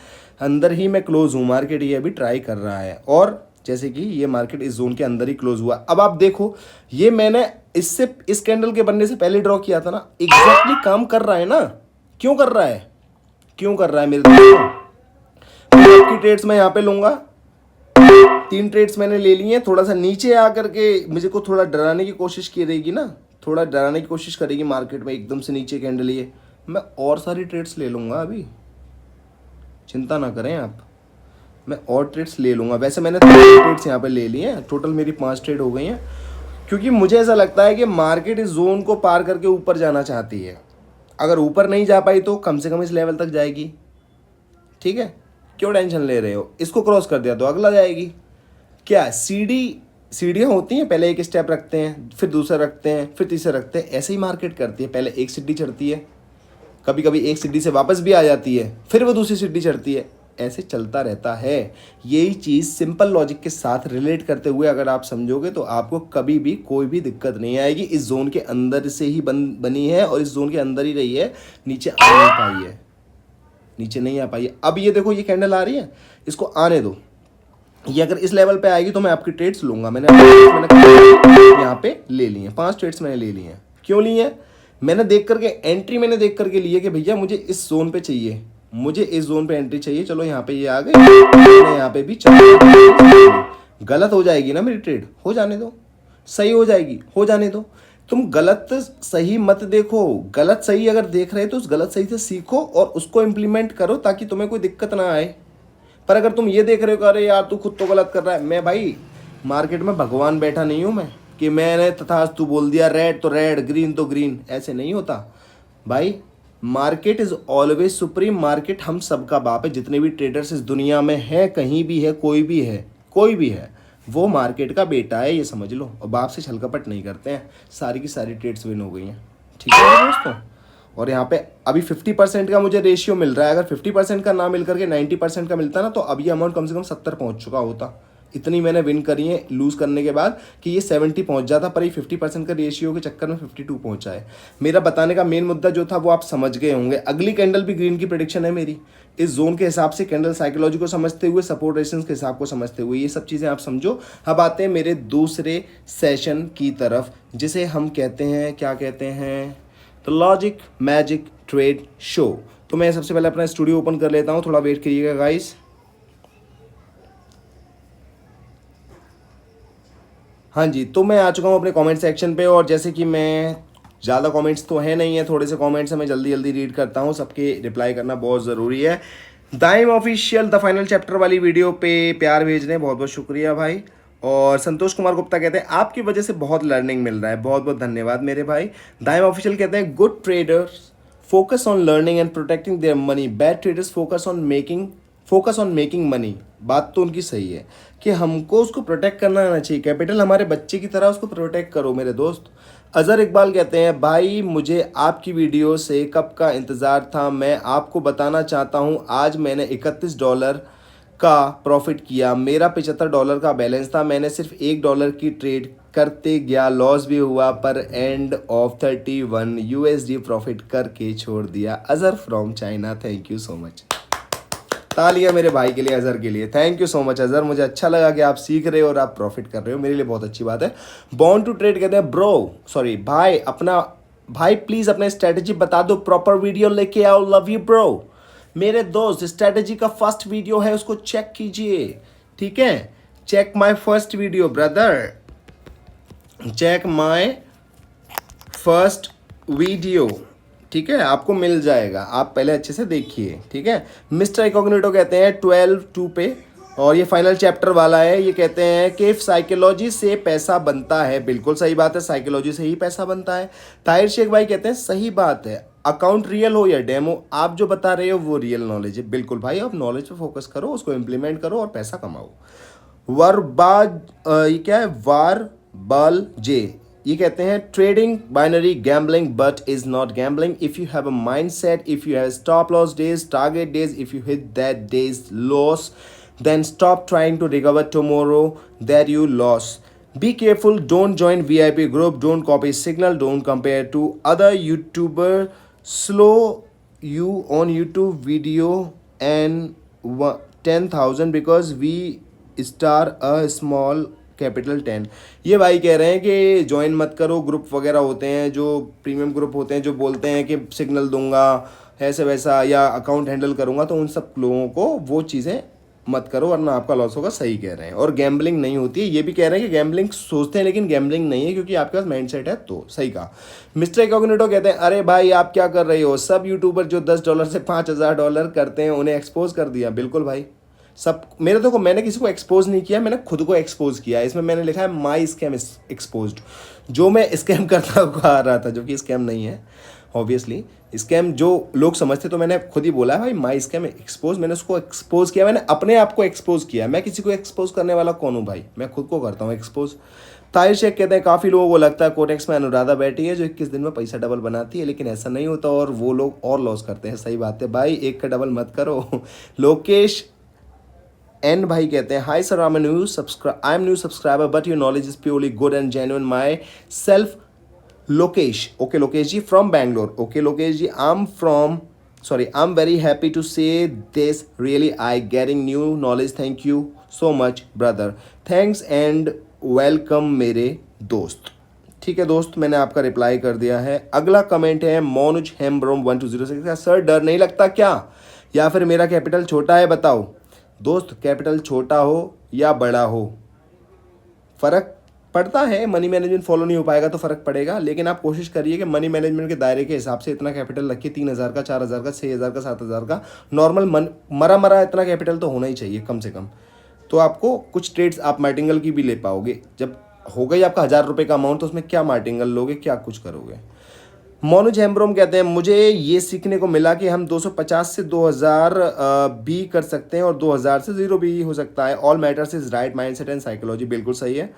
अंदर ही मैं क्लोज हूँ, मार्केट ये अभी ट्राई कर रहा है। और जैसे कि ये मार्केट इस जोन के अंदर ही क्लोज हुआ। अब आप देखो, ये मैंने इससे इस कैंडल के बनने से पहले ड्रॉ किया था ना, एग्जैक्टली काम कर रहा है ना। क्यों कर रहा है, क्यों कर रहा है मेरे दोस्तों। आपकी ट्रेड्स मैं यहाँ पे लूंगा, 3 ट्रेड्स मैंने ले लिए हैं। थोड़ा सा नीचे आकर के मुझे को थोड़ा डराने की कोशिश की रहेगी ना, थोड़ा डराने की कोशिश करेगी मार्केट में, एकदम से नीचे कैंडल ये, मैं और सारी ट्रेड्स ले लूंगा अभी, चिंता ना करें आप, मैं और ट्रेड्स ले लूंगा। वैसे मैंने 3 ट्रेड्स यहाँ पे ले लिए हैं, टोटल मेरी 5 ट्रेड हो गई हैं, क्योंकि मुझे ऐसा लगता है कि मार्केट इस जोन को पार करके ऊपर जाना चाहती है। अगर ऊपर नहीं जा पाई तो कम से कम इस लेवल तक जाएगी। ठीक है, क्यों टेंशन ले रहे हो, इसको क्रॉस कर दिया तो अगला जाएगी। क्या सीढ़ियाँ होती हैं, पहले एक स्टेप रखते हैं, फिर दूसरा रखते हैं, फिर तीसरा रखते हैं, ऐसे ही मार्केट करती है। पहले एक सीढ़ी चढ़ती है, कभी कभी एक सीढ़ी से वापस भी आ जाती है, फिर वो दूसरी सीढ़ी चढ़ती है, ऐसे चलता रहता है। यही चीज़ सिंपल लॉजिक के साथ रिलेट करते हुए अगर आप समझोगे तो आपको कभी भी कोई भी दिक्कत नहीं आएगी। इस जोन के अंदर से ही बनी है और इस जोन के अंदर ही रही है, नीचे आ नहीं पाई है, नीचे नहीं आ पाई है। अब ये देखो, ये कैंडल आ रही है, इसको आने दो, ये अगर इस लेवल पे आएगी तो मैं आपकी ट्रेड्स लूंगा। मैंने यहाँ पे ले लिए 5 ट्रेड्स मैंने ले लिए हैं। क्यों लिए हैं, मैंने देख करके एंट्री मैंने देख करके लिए कि भैया मुझे इस जोन पे चाहिए, मुझे इस जोन पे एंट्री चाहिए। चलो यहाँ पे ये आ गई, यहाँ पे भी चलो, गलत हो जाएगी ना मेरी ट्रेड, हो जाने दो, सही हो जाएगी, हो जाने दो। तुम गलत सही मत देखो, गलत सही अगर देख रहे हो तो उस गलत सही से सीखो और उसको इम्प्लीमेंट करो ताकि तुम्हें कोई दिक्कत ना आए। पर अगर तुम ये देख रहे हो कि अरे यार तू खुद तो गलत कर रहा है, मैं भाई मार्केट में भगवान बैठा नहीं हूँ मैं कि मैंने तथास्तु बोल दिया, रेड तो रेड, ग्रीन तो ग्रीन, ऐसे नहीं होता भाई। Market is always supreme, market हम सबका बाप है। जितने भी ट्रेडर्स इस दुनिया में है, कहीं भी है, कोई भी है, वो मार्केट का बेटा है, ये समझ लो। और बाप से छलकपट नहीं करते हैं, सारी की सारी ट्रेड्स विन हो गई हैं। ठीक है दोस्तों, और यहाँ पे अभी 50% का मुझे रेशियो मिल रहा है। अगर 50% का ना मिल करके 90% का मिलता ना तो अब ये अमाउंट कम से कम 70 पहुँच चुका होता। इतनी मैंने विन करी है लूज़ करने के बाद कि ये 70 पहुंच जाता, पर ये 50% का रेशियो के चक्कर में 52 पहुंचा है। मेरा बताने का मेन मुद्दा जो था वो आप समझ गए होंगे। अगली कैंडल भी ग्रीन की प्रेडिक्शन है मेरी, इस जोन के हिसाब से, कैंडल साइकोलॉजी को समझते हुए, सपोर्ट रेजिस्टेंस के हिसाब को समझते हुए, ये सब चीज़ें आप समझो। अब आते हैं मेरे दूसरे सेशन की तरफ, जिसे हम कहते हैं, क्या कहते हैं, the logic magic trade show. तो मैं सबसे पहले अपना स्टूडियो ओपन कर लेता हूँ, थोड़ा वेट करिएगा गाइस। हाँ जी, तो मैं आ चुका हूँ अपने कमेंट सेक्शन पे, और जैसे कि मैं ज़्यादा कमेंट्स तो है नहीं है, थोड़े से कमेंट्स हैं, मैं जल्दी जल्दी रीड करता हूँ, सबके रिप्लाई करना बहुत ज़रूरी है। दाइम ऑफिशियल द फाइनल चैप्टर वाली वीडियो पे प्यार भेजने, बहुत बहुत शुक्रिया भाई। और संतोष कुमार गुप्ता कहते हैं आपकी वजह से बहुत लर्निंग मिल रहा है, बहुत बहुत धन्यवाद मेरे भाई। दाइम ऑफिशियल कहते हैं good traders focus on learning and protecting their money, bad traders focus on making money. बात तो उनकी सही है कि हमको उसको प्रोटेक्ट करना आना चाहिए, कैपिटल हमारे बच्चे की तरह उसको प्रोटेक्ट करो मेरे दोस्त। अज़हर इकबाल कहते हैं भाई मुझे आपकी वीडियो से कब का इंतज़ार था, मैं आपको बताना चाहता हूँ आज मैंने $31 का प्रॉफिट किया। मेरा $75 का बैलेंस था, मैंने सिर्फ $1 की ट्रेड करते गया, लॉस भी हुआ पर एंड ऑफ 31 USD प्रॉफिट करके छोड़ दिया। Azhar from China, thank you so much. तालियां मेरे भाई के लिए, अजहर के लिए। Thank you so much Azhar, मुझे अच्छा लगा कि आप सीख रहे हो और आप प्रॉफिट कर रहे हो, मेरे लिए बहुत अच्छी बात है। बॉर्न टू ट्रेड कहते हैं ब्रो, सॉरी भाई, अपना भाई प्लीज अपना स्ट्रेटेजी बता दो, प्रॉपर वीडियो लेके आओ, लव यू ब्रो। मेरे दोस्त स्ट्रेटेजी का फर्स्ट वीडियो है, उसको चेक कीजिए, ठीक है। Check my first video brother, check my first video, ठीक है, आपको मिल जाएगा, आप पहले अच्छे से देखिए, ठीक है। मिस्टर इकोग्निटो कहते हैं 12:2 पे, और ये फाइनल चैप्टर वाला है। ये कहते हैं कि साइकोलॉजी से पैसा बनता है, बिल्कुल सही बात है, साइकोलॉजी से ही पैसा बनता है। ताहिर शेख भाई कहते हैं सही बात है, अकाउंट रियल हो या डेमो, आप जो बता रहे हो वो रियल नॉलेज है। बिल्कुल भाई, आप नॉलेज पे फोकस करो, उसको इम्प्लीमेंट करो और पैसा कमाओ। वरबाज ये क्या है, वार बाल जे, ये कहते हैं trading binary gambling but is not gambling if you have a mind set, if you have stop loss days, target days, if you hit that days loss then stop trying to recover tomorrow that you lost. Be careful, don't join VIP group, don't copy signal, don't compare to other YouTuber, slow you on YouTube video and 10,000 because we star a small capital 10। ये भाई कह रहे हैं कि join मत करो, group वगैरह होते हैं जो प्रीमियम ग्रुप होते हैं जो बोलते हैं कि सिग्नल दूंगा ऐसे वैसा या अकाउंट हैंडल करूंगा, तो उन सब लोगों को वो चीज़ें मत करो वरना आपका लॉस होगा। सही कह रहे हैं, और गैम्बलिंग नहीं होती है, ये भी कह रहे हैं कि गैम्बलिंग सोचते हैं लेकिन गैम्बलिंग नहीं है क्योंकि आपके पास माइंडसेट है। तो सही कहा। मिस्टर इकोग्निटो कहते हैं अरे भाई आप क्या कर रहे हो, सब यूट्यूबर जो $10 से $5,000 करते हैं उन्हें एक्सपोज कर दिया। बिल्कुल भाई, सब मेरे देखो, मैंने किसी को एक्सपोज नहीं किया, मैंने खुद को एक्सपोज किया। इसमें मैंने लिखा है माई स्कैम एक्सपोज्ड, जो मैं स्कैम करता हुआ आ रहा था, जो कि स्कैम नहीं है ऑब्वियसली। स्कैम जो लोग समझते, तो मैंने खुद ही बोला है भाई माई स्कैम एक्सपोज, मैंने उसको एक्सपोज किया, मैंने अपने आप को एक्सपोज किया। मैं किसी को एक्सपोज करने वाला कौन हूँ भाई, मैं खुद को करता हूँ एक्सपोज। ताहिर शेख कहते हैं काफ़ी लोगों को लगता है कोटेक्स में अनुराधा बैठी है जो 21 दिन में पैसा डबल बनाती है, लेकिन ऐसा नहीं होता और वो लोग और लॉस करते हैं। सही बात है भाई, एक का डबल मत करो। लोकेश एन भाई कहते हैं hi sir, I am new subscriber but your knowledge is purely good and genuine. My self Lokesh, okay Lokesh ji from Bangalore, okay Lokesh ji, I am very happy to say this, really I getting new knowledge, thank you so much brother, thanks and welcome मेरे दोस्त। ठीक है दोस्त, मैंने आपका reply कर दिया है। अगला कमेंट है मोनुज हेम्ब्रोम 1206, सर डर नहीं लगता क्या, या फिर मेरा कैपिटल छोटा है बताओ। दोस्त कैपिटल छोटा हो या बड़ा हो फ़र्क पड़ता है, मनी मैनेजमेंट फॉलो नहीं हो पाएगा तो फ़र्क पड़ेगा, लेकिन आप कोशिश करिए कि मनी मैनेजमेंट के दायरे के हिसाब से इतना कैपिटल रखिए, 3,000 का, 4,000 का, 6,000 का, 7,000 का नॉर्मल मरा इतना कैपिटल तो होना ही चाहिए कम से कम। तो आपको कुछ ट्रेड्स आप मार्टिंगल की भी ले पाओगे। जब हो गई आपका 1,000 का अमाउंट, तो उसमें क्या मार्टिंगल लोगे, क्या कुछ करोगे। मोनुज हेम्ब्रोम कहते हैं मुझे ये सीखने को मिला कि हम 250 से 2,000 भी कर सकते हैं और 2,000 से 0 भी हो सकता है। All matters is right mindset and psychology, बिल्कुल सही है।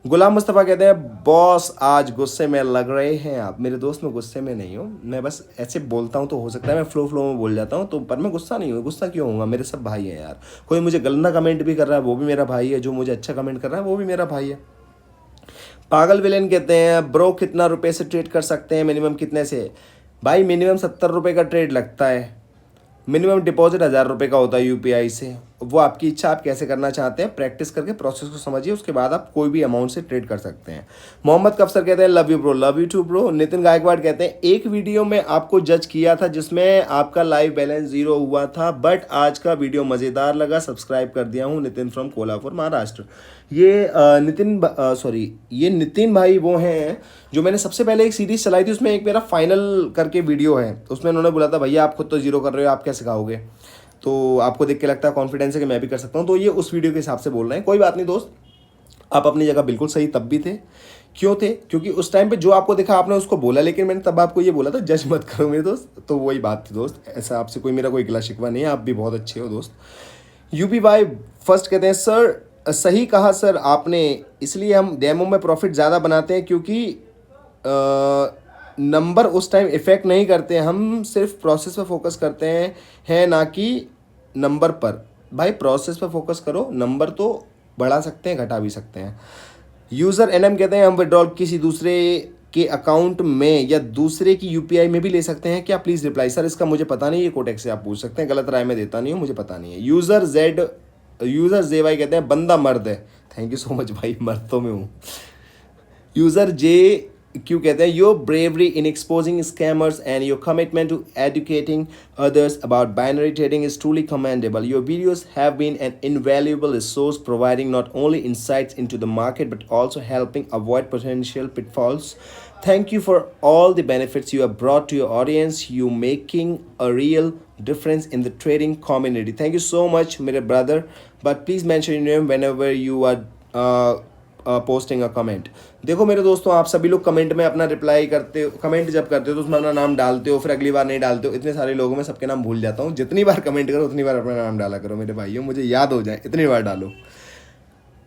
गुलाम मुस्तफ़ा कहते हैं बॉस आज गुस्से में लग रहे हैं आप। मेरे दोस्त, मैं गुस्से में नहीं हूँ, मैं बस ऐसे बोलता हूँ तो हो सकता है मैं फ्लो में बोल जाता हूँ, तो पर मैं गुस्सा नहीं हूँ। गुस्सा क्यों होगा, मेरे सब भाई हैं यार। कोई मुझे गंदा कमेंट भी कर रहा है वो भी मेरा भाई है, जो मुझे अच्छा कमेंट कर रहा है वो भी मेरा भाई है। पागल विलेन कहते हैं ब्रो कितना रुपए से ट्रेड कर सकते हैं, मिनिमम कितने से। भाई मिनिमम 70 रुपये का ट्रेड लगता है, मिनिमम डिपॉजिट 1,000 रुपये का होता है यूपीआई से। वो आपकी इच्छा, आप कैसे करना चाहते हैं, प्रैक्टिस करके प्रोसेस को समझिए, उसके बाद आप कोई भी अमाउंट से ट्रेड कर सकते हैं। मोहम्मद कफसर कहते हैं love you bro, love you too bro. Nitin Gaikwad कहते हैं एक वीडियो में आपको जज किया था जिसमें आपका लाइव बैलेंस 0 हुआ था, बट आज का वीडियो मज़ेदार लगा, सब्सक्राइब कर दिया हूँ। नितिन फ्रॉम कोल्हापुर महाराष्ट्र। ये नितिन भाई वो हैं जो मैंने सबसे पहले एक सीरीज चलाई थी, उसमें एक मेरा फाइनल करके वीडियो है, उसमें उन्होंने बोला था भैया आप खुद तो 0 कर रहे हो, आप कैसे सिखाओगे, तो आपको देख के लगता है कॉन्फिडेंस है कि मैं भी कर सकता हूँ। तो ये उस वीडियो के हिसाब से बोल रहे हैं। कोई बात नहीं दोस्त, आप अपनी जगह बिल्कुल सही तब भी थे। क्यों थे, क्योंकि उस टाइम पे जो आपको दिखा आपने उसको बोला, लेकिन मैंने तब आपको ये बोला था जज मत करो मेरे दोस्त। तो वही बात थी दोस्त, ऐसा आपसे मेरा कोई गिला शिकवा नहीं है, आप भी बहुत अच्छे हो दोस्त। यूपी भाई फर्स्ट कहते हैं सर सही कहा सर आपने, इसलिए हम डेमो में प्रॉफिट ज़्यादा बनाते हैं क्योंकि नंबर उस टाइम इफ़ेक्ट नहीं करते, हम सिर्फ प्रोसेस पर फोकस करते हैं ना कि नंबर पर। भाई प्रोसेस पे फोकस करो, नंबर तो बढ़ा सकते हैं घटा भी सकते हैं। यूज़र एनएम कहते हैं हम विड्रॉल किसी दूसरे के अकाउंट में या दूसरे की यूपीआई में भी ले सकते हैं क्या, प्लीज़ रिप्लाई। सर इसका मुझे पता नहीं, ये कोटेक्स से आप पूछ सकते हैं, गलत राय में देता नहीं हूँ, मुझे पता नहीं है। यूज़र जे वाई कहते हैं बंदा मर्द है। थैंक यू सो मच भाई, मर्द तो मैं हूँ। यूज़र जे क्यों कहते हैं your bravery in exposing scammers and your commitment to educating others about binary trading is truly commendable. Your videos have been an invaluable resource, providing not only insights into the market but also helping avoid potential pitfalls. Thank you for all the benefits you have brought to your audience. You making a real difference in the trading community. Thank you so much, मेरे brother. But please mention your name whenever you are posting a comment. देखो मेरे दोस्तों, आप सभी लोग comment में अपना reply करते हो, कमेंट जब करते हो तो उसमें अपना नाम डालते हो, फिर अगली बार नहीं डालते हो। इतने सारे लोगों में सबके नाम भूल जाता हूँ। जितनी बार कमेंट करो उतनी बार अपना नाम डाला करो मेरे भाइयों, मुझे याद हो जाए, इतनी बार डालो।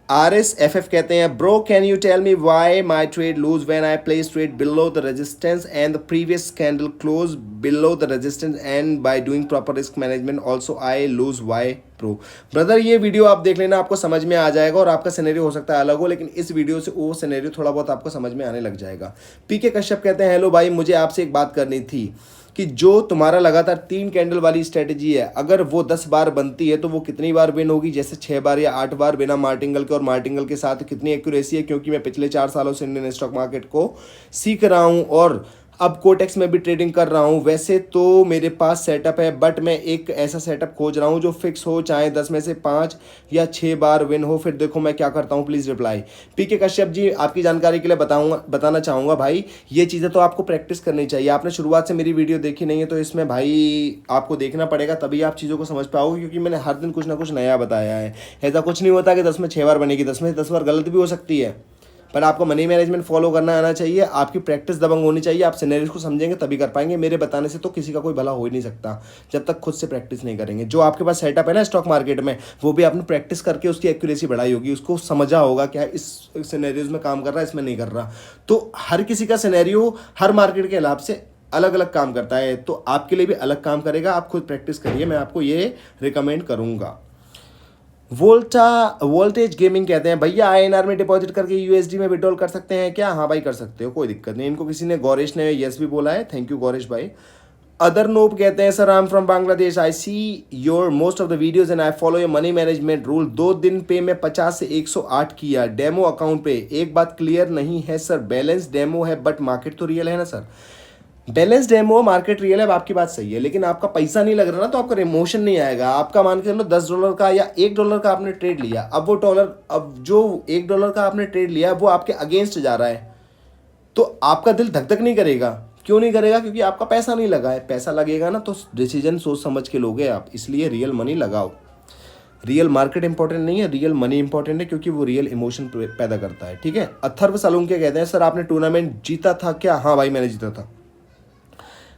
RSFF कहते हैं bro can you tell me why my trade lose when I place trade below the resistance and the previous candle close below the resistance and by doing proper risk management also I lose why bro. Brother ये video आप देख लेना, आपको समझ में आ जाएगा। और आपका सिनेरियो हो सकता है अलग हो, लेकिन इस वीडियो से वो सिनेरियो थोड़ा बहुत आपको समझ में आने लग जाएगा। पीके कश्यप कहते हैं हेलो भाई, मुझे आपसे एक बात करनी थी कि जो तुम्हारा लगातार 3 कैंडल वाली स्ट्रेटजी है, अगर वो 10 बार बनती है तो वो कितनी बार विन होगी, जैसे 6 बार या 8 बार बिना मार्टिंगल के, और मार्टिंगल के साथ कितनी एक्यूरेसी है। क्योंकि मैं पिछले 4 सालों से इंडियन स्टॉक मार्केट को सीख रहा हूँ और अब कोटेक्स में भी ट्रेडिंग कर रहा हूँ। वैसे तो मेरे पास सेटअप है, बट मैं एक ऐसा सेटअप खोज रहा हूँ जो फिक्स हो, चाहे 10 में से 5 या 6 बार विन हो। फिर देखो मैं क्या करता हूँ, प्लीज़ रिप्लाई। पीके कश्यप जी, आपकी जानकारी के लिए बताना चाहूँगा भाई, ये चीज़ें तो आपको प्रैक्टिस करनी चाहिए। आपने शुरुआत से मेरी वीडियो देखी नहीं है तो इसमें भाई आपको देखना पड़ेगा, तभी आप चीज़ों को समझ पाओगे। क्योंकि मैंने हर दिन कुछ ना कुछ नया बताया है। ऐसा कुछ नहीं होता कि 10 में 6 बार बनेगी, 10 में 10 बार गलत भी हो सकती है। पर आपको मनी मैनेजमेंट फॉलो करना आना चाहिए, आपकी प्रैक्टिस दबंग होनी चाहिए। आप सिनेरियोस को समझेंगे तभी कर पाएंगे। मेरे बताने से तो किसी का कोई भला हो ही नहीं सकता जब तक खुद से प्रैक्टिस नहीं करेंगे। जो आपके पास सेटअप है ना स्टॉक मार्केट में, वो भी आपने प्रैक्टिस करके उसकी एक्यूरेसी बढ़ाई होगी, उसको समझा होगा क्या इस सिनेरियोज में काम कर रहा है, इसमें नहीं कर रहा। तो हर किसी का सिनेरियो हर मार्केट के हिसाब से अलग अलग काम करता है, तो आपके लिए भी अलग काम करेगा। आप खुद प्रैक्टिस करिए, मैं आपको ये रिकमेंड करूँगा। वोल्टेज गेमिंग कहते हैं भैया INR में डिपॉजिट करके USD में विड्रॉल कर सकते हैं क्या। हाँ भाई कर सकते हो, कोई दिक्कत नहीं। इनको किसी ने गौरेश ने यस भी बोला है, थैंक यू गौरेश भाई। अदर नोब कहते हैं sir I am from Bangladesh, I see your most of the videos and I follow your money management rule. 2 दिन पे मैं 50 से 108 किया डेमो अकाउंट पे। एक बात क्लियर नहीं है सर, बैलेंस डेमो है बट मार्केट तो रियल है ना sir. Balance demo market real है, आपकी बात सही है, लेकिन आपका पैसा नहीं लग रहा ना, तो आपका इमोशन नहीं आएगा। आपका मान के चलो $10 का या $1 का आपने ट्रेड लिया, अब जो $1 का आपने ट्रेड लिया वो आपके अगेंस्ट जा रहा है, तो आपका दिल धक धक नहीं करेगा। क्यों नहीं करेगा? क्योंकि आपका पैसा नहीं लगा है। पैसा लगेगा ना तो डिसीजन सोच समझ के लोगे आप, इसलिए रियल मनी लगाओ। रियल मार्केट इंपॉर्टेंट नहीं है, रियल मनी इंपॉर्टेंट है, क्योंकि वो रियल इमोशन पैदा करता है। ठीक है। अथर्व सालुंके कहते हैं सर आपने टूर्नामेंट जीता था क्या। हाँ भाई मैंने जीता था।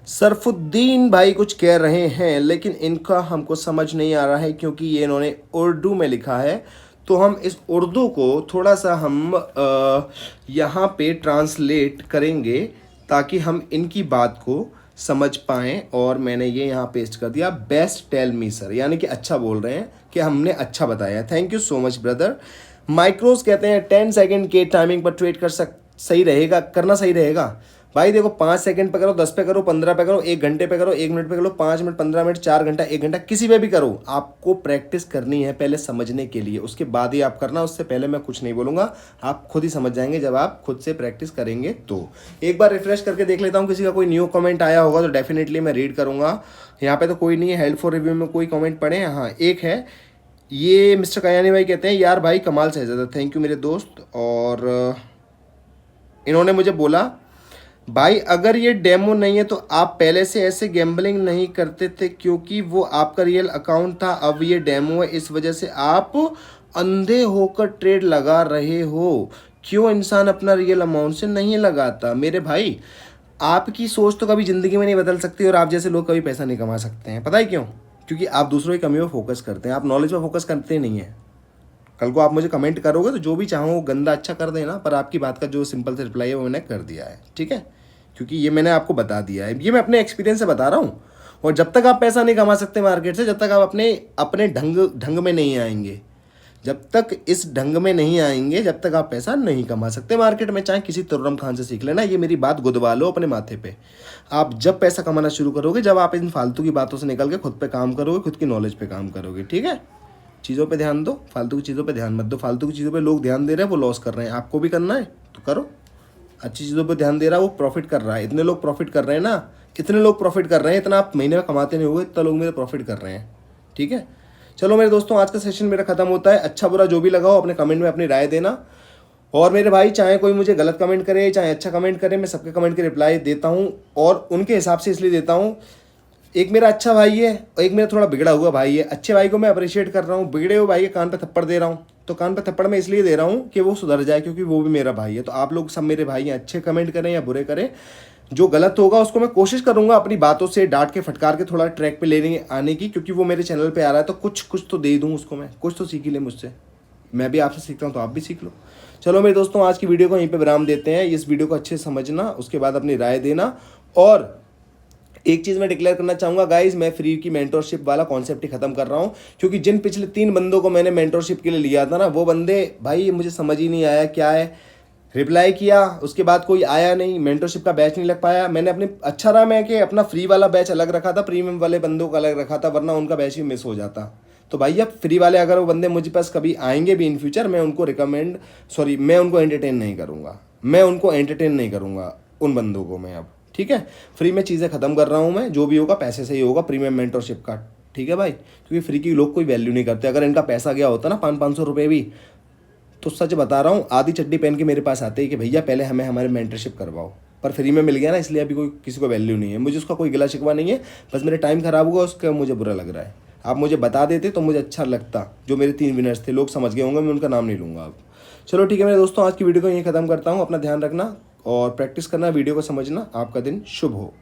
सरफुद्दीन भाई कुछ कह रहे हैं लेकिन इनका हमको समझ नहीं आ रहा है, क्योंकि ये इन्होंने उर्दू में लिखा है, तो हम इस उर्दू को थोड़ा सा हम यहाँ पे ट्रांसलेट करेंगे ताकि हम इनकी बात को समझ पाएँ। और मैंने ये यहाँ पेस्ट कर दिया, बेस्ट टेल मी सर, यानी कि अच्छा बोल रहे हैं कि हमने अच्छा बताया। Thank you so much brother. Micros कहते हैं 10 सेकेंड के टाइमिंग पर ट्रेड सही रहेगा, करना सही रहेगा। भाई देखो 5 सेकंड पे करो, 10 पे करो, 15 पे करो, 1 घंटे पे करो, 1 मिनट पे करो, 5 मिनट, 15 मिनट, 4 घंटा, 1 घंटा, किसी पे भी करो। आपको प्रैक्टिस करनी है पहले समझने के लिए, उसके बाद ही आप करना। उससे पहले मैं कुछ नहीं बोलूँगा, आप खुद ही समझ जाएंगे जब आप खुद से प्रैक्टिस करेंगे। तो एक बार रिफ्रेश करके देख लेता हूँ, किसी का कोई न्यू कमेंट आया होगा तो डेफिनेटली मैं रीड करूँगा। यहाँ पर तो कोई नहीं है। हेल्प फॉर रिव्यू में कोई कमेंट पढ़े? हाँ एक है, ये मिस्टर कयानी भाई कहते हैं यार भाई कमाल से ज़्यादा, थैंक यू मेरे दोस्त। और इन्होंने मुझे बोला भाई अगर ये डेमो नहीं है तो आप पहले से ऐसे गैम्बलिंग नहीं करते थे, क्योंकि वो आपका रियल अकाउंट था। अब ये डेमो है, इस वजह से आप अंधे होकर ट्रेड लगा रहे हो। क्यों इंसान अपना रियल अमाउंट से नहीं लगाता? मेरे भाई आपकी सोच तो कभी ज़िंदगी में नहीं बदल सकती, और आप जैसे लोग कभी पैसा नहीं कमा सकते हैं। पता है क्यों? क्योंकि आप दूसरों की कमी पर फोकस करते हैं, आप नॉलेज पर फोकस करते नहीं हैं। कल को आप मुझे कमेंट करोगे तो जो भी चाहो वो गंदा अच्छा कर देना, पर आपकी बात का जो सिंपल से रिप्लाई है वो मैंने कर दिया है। ठीक है, क्योंकि ये मैंने आपको बता दिया है, ये मैं अपने एक्सपीरियंस से बता रहा हूँ। और जब तक आप पैसा नहीं कमा सकते मार्केट से, जब तक आप अपने अपने ढंग में नहीं आएंगे, जब तक इस ढंग में नहीं आएंगे, जब तक आप पैसा नहीं कमा सकते मार्केट में। चाहे किसी तुर्रम खान से सीख लेना, ये मेरी बात गुदवा लो अपने माथे पे। आप जब पैसा कमाना शुरू करोगे, जब आप इन फालतू की बातों से निकल के खुद पे काम करोगे, खुद की नॉलेज पे काम करोगे, ठीक है। चीज़ों पे ध्यान दो, फालतू की चीज़ों पे ध्यान मत दो। फालतू की चीज़ों पे लोग ध्यान दे रहे हैं, वो लॉस कर रहे हैं। आपको भी करना है तो करो। अच्छी चीज़ों पे ध्यान दे रहा है, वो प्रॉफिट कर रहा है। इतने लोग प्रॉफिट कर रहे हैं ना, इतने लोग प्रॉफिट कर रहे हैं, इतना आप महीने में कमाते नहीं होगे, इतना लोग मेरे प्रॉफिट कर रहे हैं, ठीक है। चलो मेरे दोस्तों, आज का सेशन मेरा खत्म होता है। अच्छा बुरा जो भी लगा हो अपने कमेंट में अपनी राय देना। और मेरे भाई, चाहे कोई मुझे गलत कमेंट करे चाहे अच्छा कमेंट करे, मैं सबके कमेंट के रिप्लाई देता हूँ, और उनके हिसाब से इसलिए देता हूँ। एक मेरा अच्छा भाई है और एक मेरा थोड़ा बिगड़ा हुआ भाई है। अच्छे भाई को मैं अप्रिशिएट कर रहा हूँ, बिगड़े हुए भाई के कान पे थप्पड़ दे रहा हूँ। तो कान पे थप्पड़ मैं इसलिए दे रहा हूँ कि वो सुधर जाए, क्योंकि वो भी मेरा भाई है। तो आप लोग सब मेरे भाई हैं, अच्छे कमेंट करें या बुरे करें, जो गलत होगा उसको मैं कोशिश करूंगा अपनी बातों से डांट के फटकार के थोड़ा ट्रैक पे लेने आने की, क्योंकि वो मेरे चैनल पे आ रहा है तो कुछ तो दे दूं उसको, मैं कुछ तो सीख ही ले मुझसे। मैं भी आपसे सीखता हूँ तो आप भी सीख लो। चलो मेरे दोस्तों, आज की वीडियो को यहीं पे विराम देते हैं। इस वीडियो को अच्छे से समझना, उसके बाद अपनी राय देना। और एक चीज़ मैं डिक्लेयर करना चाहूँगा गाइज, मैं फ्री की मेंटरशिप वाला कॉन्सेप्ट ही खत्म कर रहा हूँ, क्योंकि जिन पिछले 3 बंदों को मैंने मेंटरशिप के लिए लिया था ना, वो बंदे भाई मुझे समझ ही नहीं आया क्या है। रिप्लाई किया, उसके बाद कोई आया नहीं, मेंटरशिप का बैच नहीं लग पाया। मैंने अपने अच्छा रहा मैं कि अपना फ्री वाला बैच अलग रखा था, प्रीमियम वाले बंदों का अलग रखा था, वरना उनका बैच ही मिस हो जाता। तो भाई अब फ्री वाले अगर वो बंदे मुझे पास कभी आएंगे भी इन फ्यूचर, मैं उनको मैं उनको एंटरटेन नहीं करूँगा, उन बंदों को मैं अब, ठीक है। फ्री में चीज़ें खत्म कर रहा हूँ मैं, जो भी होगा पैसे से ही होगा, प्रीमियम मेंटरशिप का, ठीक है भाई। क्योंकि फ्री की लोग कोई वैल्यू नहीं करते। अगर इनका पैसा गया होता ना 500 रुपये भी, तो सच बता रहा हूँ आधी चड्डी पहन के मेरे पास आते ही कि भैया पहले हमें हमारे मेंटरशिप करवाओ। पर फ्री में मिल गया ना, इसलिए अभी कोई किसी को वैल्यू नहीं है। मुझे उसका कोई गिला शिकवा नहीं है, बस मेरे टाइम खराब हुआ उसका मुझे बुरा लग रहा है। आप मुझे बता देते तो मुझे अच्छा लगता। जो मेरे 3 विनर्स थे, लोग समझ गए होंगे, मैं उनका नाम नहीं लूँगा अब। चलो ठीक है मेरे दोस्तों, आज की वीडियो को यहीं ख़त्म करता हूँ। अपना ध्यान रखना और प्रैक्टिस करना, वीडियो को समझना। आपका दिन शुभ हो।